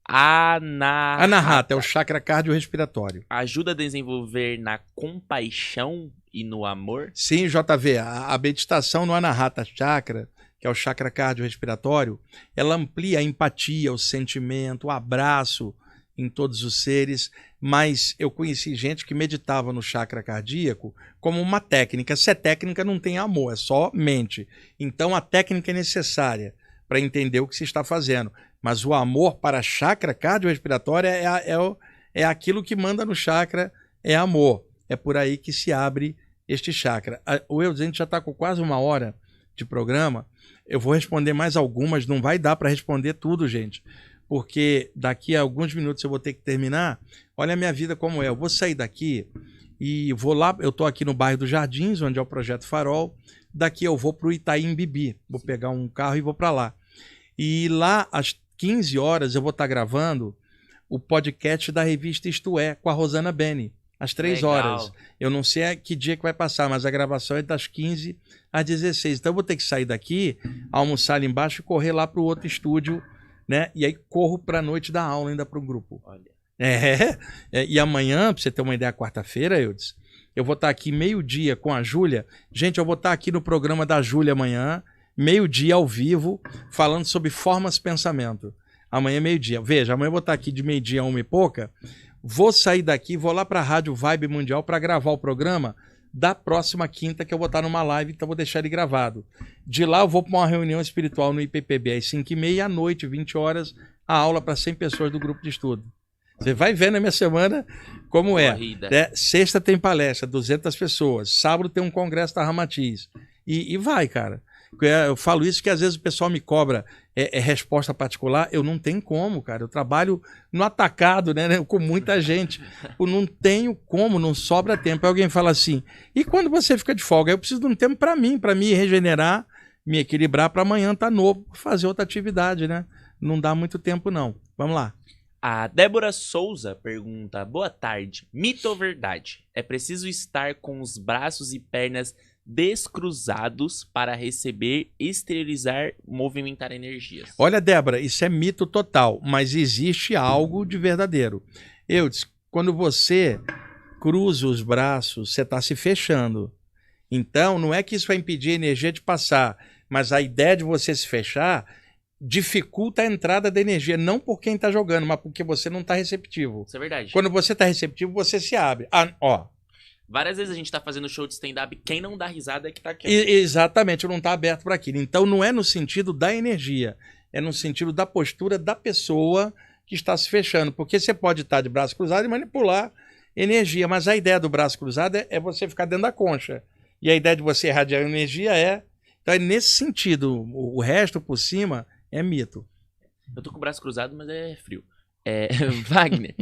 Anahata, é o chakra cardiorrespiratório. Ajuda a desenvolver na compaixão e no amor? Sim, JV. A meditação no Anahata chakra, que é o chakra cardiorrespiratório, ela amplia a empatia, o sentimento, o abraço em todos os seres, mas eu conheci gente que meditava no chakra cardíaco como uma técnica. Se é técnica, não tem amor, é só mente. Então a técnica é necessária para entender o que se está fazendo. Mas o amor para chakra cardiorrespiratório é aquilo que manda no chakra, é amor. É por aí que se abre este chakra. O a gente já está com quase 1 hora de programa. Eu vou responder mais algumas, não vai dar para responder tudo, gente, porque daqui a alguns minutos eu vou ter que terminar. Olha a minha vida como é. Eu vou sair daqui e vou lá, eu estou aqui no bairro dos Jardins, onde é o Projeto Farol. Daqui eu vou para o Itaim Bibi, vou pegar um carro e vou para lá. E lá, às 15 horas, eu vou estar gravando o podcast da revista Isto É, com a Rosana Beni. às 3 horas. Eu não sei a que dia que vai passar, mas a gravação é das 15 às 16. Então eu vou ter que sair daqui, almoçar ali embaixo e correr lá para o outro estúdio, né? E aí corro para a noite da aula ainda para o grupo. Olha. E amanhã, para você ter uma ideia, quarta-feira, Eudes, eu vou estar aqui meio-dia com a Júlia. Gente, eu vou estar aqui no programa da Júlia amanhã, meio-dia ao vivo, falando sobre formas de pensamento. Amanhã é meio-dia. Veja, amanhã eu vou estar aqui de meio-dia a 1 e pouca. Vou sair daqui, vou lá para a Rádio Vibe Mundial para gravar o programa da próxima quinta, que eu vou estar numa live, então vou deixar ele gravado. De lá eu vou para uma reunião espiritual no IPPB às 5h30 e à noite, 20 horas, a aula para 100 pessoas do grupo de estudo. Você vai ver na minha semana como é. Sexta tem palestra, 200 pessoas. Sábado tem um congresso da Ramatiz. E vai, cara. Eu falo isso que às vezes o pessoal me cobra resposta particular. Eu não tenho como, cara. Eu trabalho no atacado, né, com muita gente. Eu não tenho como, não sobra tempo. Aí alguém fala assim, e quando você fica de folga? Eu preciso de um tempo para mim regenerar, me equilibrar para amanhã estar novo, fazer outra atividade, né? Não dá muito tempo, não. Vamos lá. A Débora Souza pergunta, boa tarde, mito ou verdade? É preciso estar com os braços e pernas descruzados para receber, exteriorizar, movimentar energias? Olha, Débora, isso é mito total, mas existe algo de verdadeiro. Quando você cruza os braços, você está se fechando. Então, não é que isso vai impedir a energia de passar, mas a ideia de você se fechar dificulta a entrada da energia, não por quem está jogando, mas porque você não está receptivo. Isso é verdade. Quando você está receptivo, você se abre. Várias vezes a gente tá fazendo show de stand-up, quem não dá risada é que tá quieto. Exatamente, não tá aberto para aquilo. Então não é no sentido da energia, é no sentido da postura da pessoa que está se fechando. Porque você pode estar de braço cruzado e manipular energia, mas a ideia do braço cruzado é você ficar dentro da concha. E a ideia de você irradiar energia Então é nesse sentido, o resto por cima é mito. Eu tô com o braço cruzado, mas é frio. Wagner,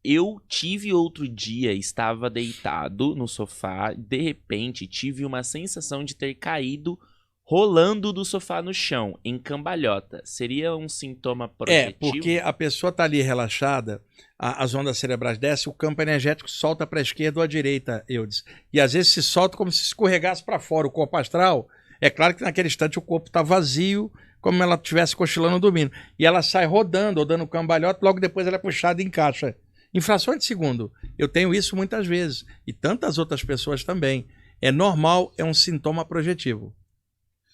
eu tive outro dia, estava deitado no sofá, de repente tive uma sensação de ter caído rolando do sofá no chão, em cambalhota. Seria um sintoma projetivo? Porque a pessoa está ali relaxada, as ondas cerebrais descem, o campo energético solta para a esquerda ou à direita, Eudes. E às vezes se solta como se escorregasse para fora o corpo astral. É claro que naquele instante o corpo está vazio, como ela estivesse cochilando dormindo. E ela sai rodando, ou dando cambalhota, logo depois ela é puxada e encaixa. Em frações de segundo. Eu tenho isso muitas vezes. E tantas outras pessoas também. É normal, é um sintoma projetivo.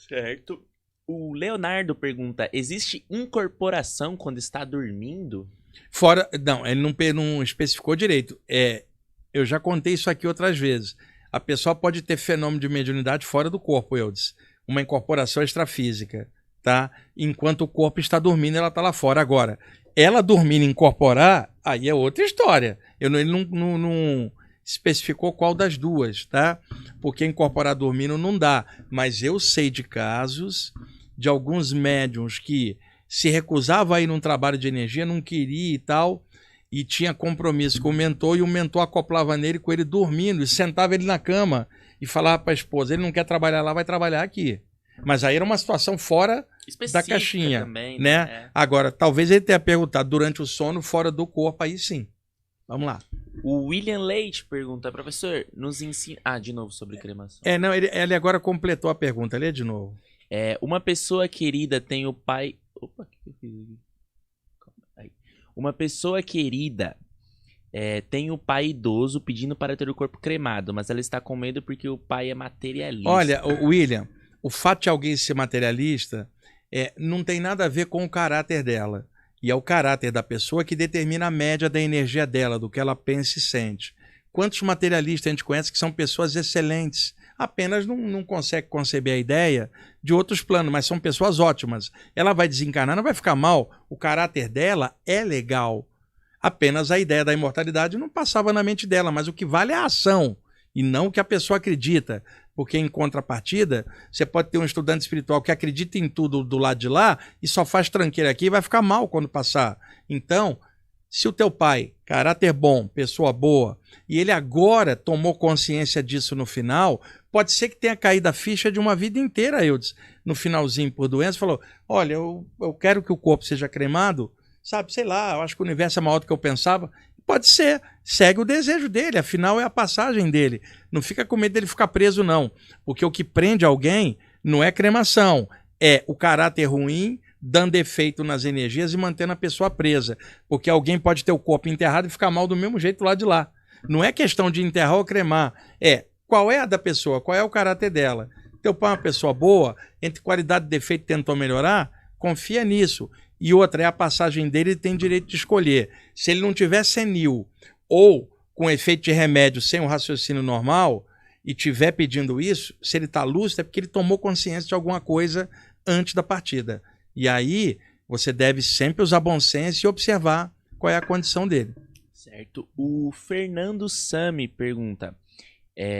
Certo. O Leonardo pergunta, existe incorporação quando está dormindo? Não, ele não especificou direito. Eu já contei isso aqui outras vezes. A pessoa pode ter fenômeno de mediunidade fora do corpo, Eudes. Uma incorporação extrafísica, tá? Enquanto o corpo está dormindo, ela está lá fora. Agora, ela dormindo e incorporar, aí é outra história. Ele não especificou qual das duas, tá? Porque incorporar dormindo não dá. Mas eu sei de casos de alguns médiuns que se recusavam a ir num trabalho de energia, não queria e tal, e tinha compromisso com o mentor, e o mentor acoplava nele com ele dormindo, e sentava ele na cama e falava para a esposa, ele não quer trabalhar lá, vai trabalhar aqui. Mas aí era uma situação fora da caixinha, também, né? Agora, talvez ele tenha perguntado durante o sono, fora do corpo, aí sim. Vamos lá. O William Leite pergunta, professor, nos ensina... de novo sobre cremação. Não, ele agora completou a pergunta, lê de novo. Uma pessoa querida tem o pai... Opa, o que eu fiz aqui? Aí. Uma pessoa querida tem o pai idoso pedindo para ter o corpo cremado, mas ela está com medo porque o pai é materialista. Olha, William, o fato de alguém ser materialista não tem nada a ver com o caráter dela. E é o caráter da pessoa que determina a média da energia dela, do que ela pensa e sente. Quantos materialistas a gente conhece que são pessoas excelentes, apenas não consegue conceber a ideia de outros planos, mas são pessoas ótimas. Ela vai desencarnar, não vai ficar mal. O caráter dela é legal. Apenas a ideia da imortalidade não passava na mente dela, mas o que vale é a ação e não o que a pessoa acredita. Porque em contrapartida, você pode ter um estudante espiritual que acredita em tudo do lado de lá e só faz tranqueira aqui e vai ficar mal quando passar. Então, se o teu pai, caráter bom, pessoa boa, e ele agora tomou consciência disso no final, pode ser que tenha caído a ficha de uma vida inteira, Eudes, no finalzinho por doença, falou, olha, eu quero que o corpo seja cremado, sabe, sei lá, eu acho que o universo é maior do que eu pensava, Pode ser. Segue o desejo dele, afinal é a passagem dele. Não fica com medo dele ficar preso, não. Porque o que prende alguém não é cremação, é o caráter ruim, dando efeito nas energias e mantendo a pessoa presa. Porque alguém pode ter o corpo enterrado e ficar mal do mesmo jeito lá de lá. Não é questão de enterrar ou cremar. Qual é a da pessoa, qual é o caráter dela. Teu pai é uma pessoa boa, entre qualidade e defeito tentou melhorar, confia nisso. E outra, é a passagem dele, ele tem direito de escolher. Se ele não tiver senil ou com efeito de remédio sem um raciocínio normal e tiver pedindo isso, se ele está lúcido é porque ele tomou consciência de alguma coisa antes da partida. E aí você deve sempre usar bom senso e observar qual é a condição dele. Certo. O Fernando Sami pergunta: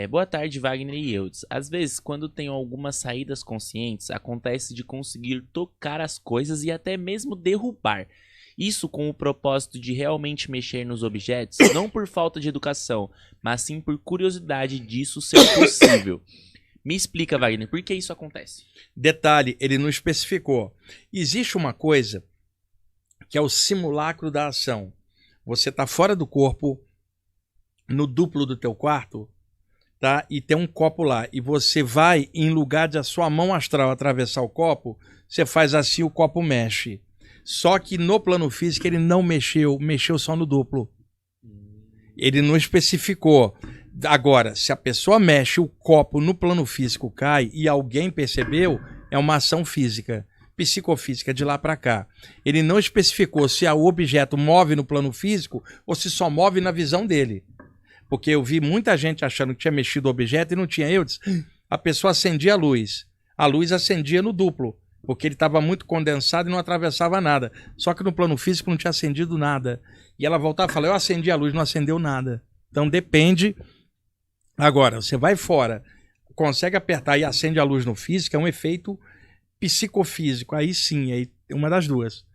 boa tarde, Wagner e Eudes. Às vezes, quando tenho algumas saídas conscientes, acontece de conseguir tocar as coisas e até mesmo derrubar. Isso com o propósito de realmente mexer nos objetos, não por falta de educação, mas sim por curiosidade disso ser possível. Me explica, Wagner, por que isso acontece? Detalhe, ele não especificou. Existe uma coisa que é o simulacro da ação. Você está fora do corpo, no duplo do teu quarto, tá? E tem um copo lá. E você vai, em lugar de a sua mão astral atravessar o copo, você faz assim, o copo mexe. Só que no plano físico ele não mexeu, mexeu só no duplo. Ele não especificou. Agora, se a pessoa mexe, o copo no plano físico cai e alguém percebeu, é uma ação física, psicofísica, de lá para cá. Ele não especificou se o objeto move no plano físico ou se só move na visão dele. Porque eu vi muita gente achando que tinha mexido o objeto e não tinha. A pessoa acendia a luz acendia no duplo, porque ele estava muito condensado e não atravessava nada. Só que no plano físico não tinha acendido nada. E ela voltava e falava, eu acendi a luz, não acendeu nada. Então depende. Agora, você vai fora, consegue apertar e acende a luz no físico, é um efeito psicofísico. Aí sim, aí uma das duas.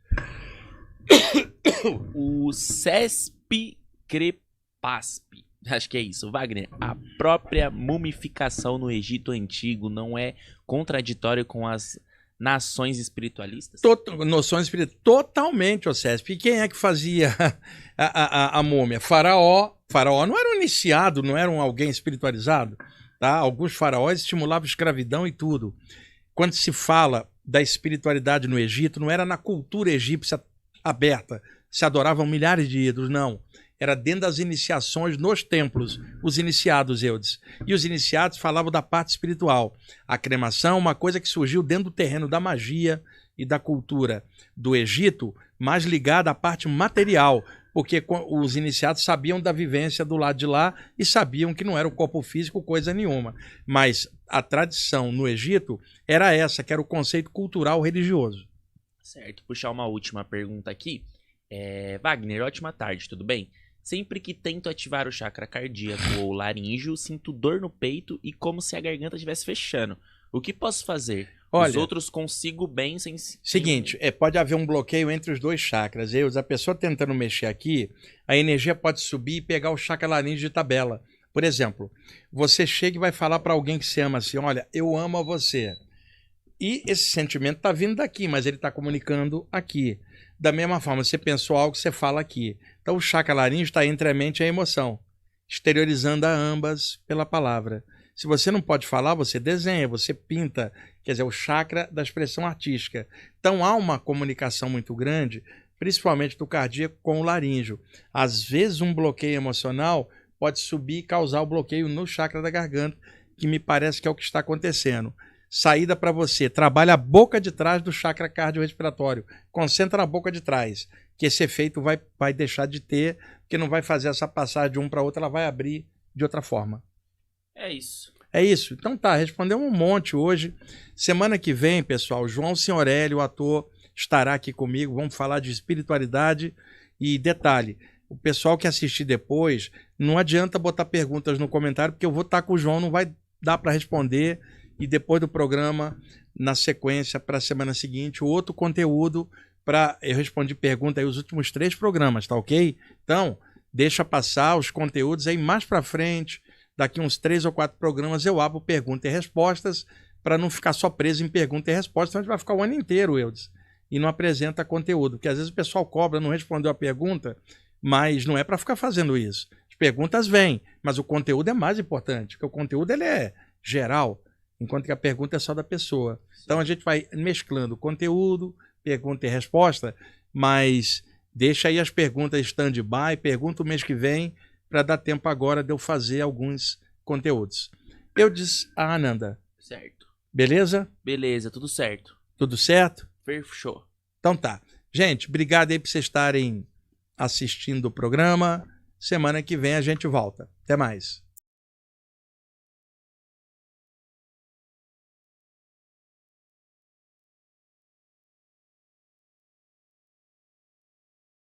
O Cesp Crepasp. Acho que é isso, Wagner. A própria mumificação no Egito Antigo não é contraditório com as nações espiritualistas? Noções espirituais. Totalmente, o Cesp. E quem é que fazia a múmia? Faraó. Faraó não era um iniciado, não era alguém espiritualizado. Tá? Alguns faraós estimulavam escravidão e tudo. Quando se fala da espiritualidade no Egito, não era na cultura egípcia aberta. Se adoravam milhares de ídolos, não. Era dentro das iniciações nos templos, os iniciados, Eudes. E os iniciados falavam da parte espiritual. A cremação, uma coisa que surgiu dentro do terreno da magia e da cultura do Egito, mais ligada à parte material, porque os iniciados sabiam da vivência do lado de lá e sabiam que não era o corpo físico coisa nenhuma. Mas a tradição no Egito era essa, que era o conceito cultural religioso. Certo, puxar uma última pergunta aqui. Wagner, ótima tarde, tudo bem? Sempre que tento ativar o chakra cardíaco ou laríngeo, sinto dor no peito e como se a garganta estivesse fechando. O que posso fazer? Olha, os outros consigo bem sem... Seguinte, pode haver um bloqueio entre os dois chakras. A pessoa tentando mexer aqui, a energia pode subir e pegar o chakra laríngeo de tabela. Por exemplo, você chega e vai falar para alguém que você ama assim, olha, eu amo a você. E esse sentimento está vindo daqui, mas ele está comunicando aqui. Da mesma forma, você pensou algo, você fala aqui. Então o chakra laríngeo está entre a mente e a emoção, exteriorizando a ambas pela palavra. Se você não pode falar, você desenha, você pinta, quer dizer, o chakra da expressão artística. Então há uma comunicação muito grande, principalmente do cardíaco com o laríngeo. Às vezes um bloqueio emocional pode subir e causar o bloqueio no chakra da garganta, que me parece que é o que está acontecendo. Saída para você, trabalha a boca de trás do chakra cardiorrespiratório, concentra na boca de trás, que esse efeito vai deixar de ter, porque não vai fazer essa passagem de um para outro, ela vai abrir de outra forma. É isso. É isso. Então tá, respondemos um monte hoje. Semana que vem, pessoal, João Senhorelli, o ator, estará aqui comigo, vamos falar de espiritualidade e detalhe, o pessoal que assistir depois, não adianta botar perguntas no comentário, porque eu vou estar com o João, não vai dar para responder. E depois do programa, na sequência, para a semana seguinte, outro conteúdo para eu responder pergunta aí os últimos 3 programas, tá ok? Então, deixa passar os conteúdos aí mais para frente, daqui uns 3 ou 4 programas eu abro perguntas e respostas para não ficar só preso em pergunta e resposta, senão a gente vai ficar o ano inteiro, Eudes, e não apresenta conteúdo, porque às vezes o pessoal cobra, não respondeu a pergunta, mas não é para ficar fazendo isso. As perguntas vêm, mas o conteúdo é mais importante, porque o conteúdo ele é geral, enquanto que a pergunta é só da pessoa. Então a gente vai mesclando conteúdo, pergunta e resposta, mas deixa aí as perguntas stand-by, pergunta o mês que vem, para dar tempo agora de eu fazer alguns conteúdos. Eu disse a Ananda. Certo. Beleza? Beleza, tudo certo. Tudo certo? Fechou. Então tá. Gente, obrigado aí por vocês estarem assistindo o programa. Semana que vem a gente volta. Até mais.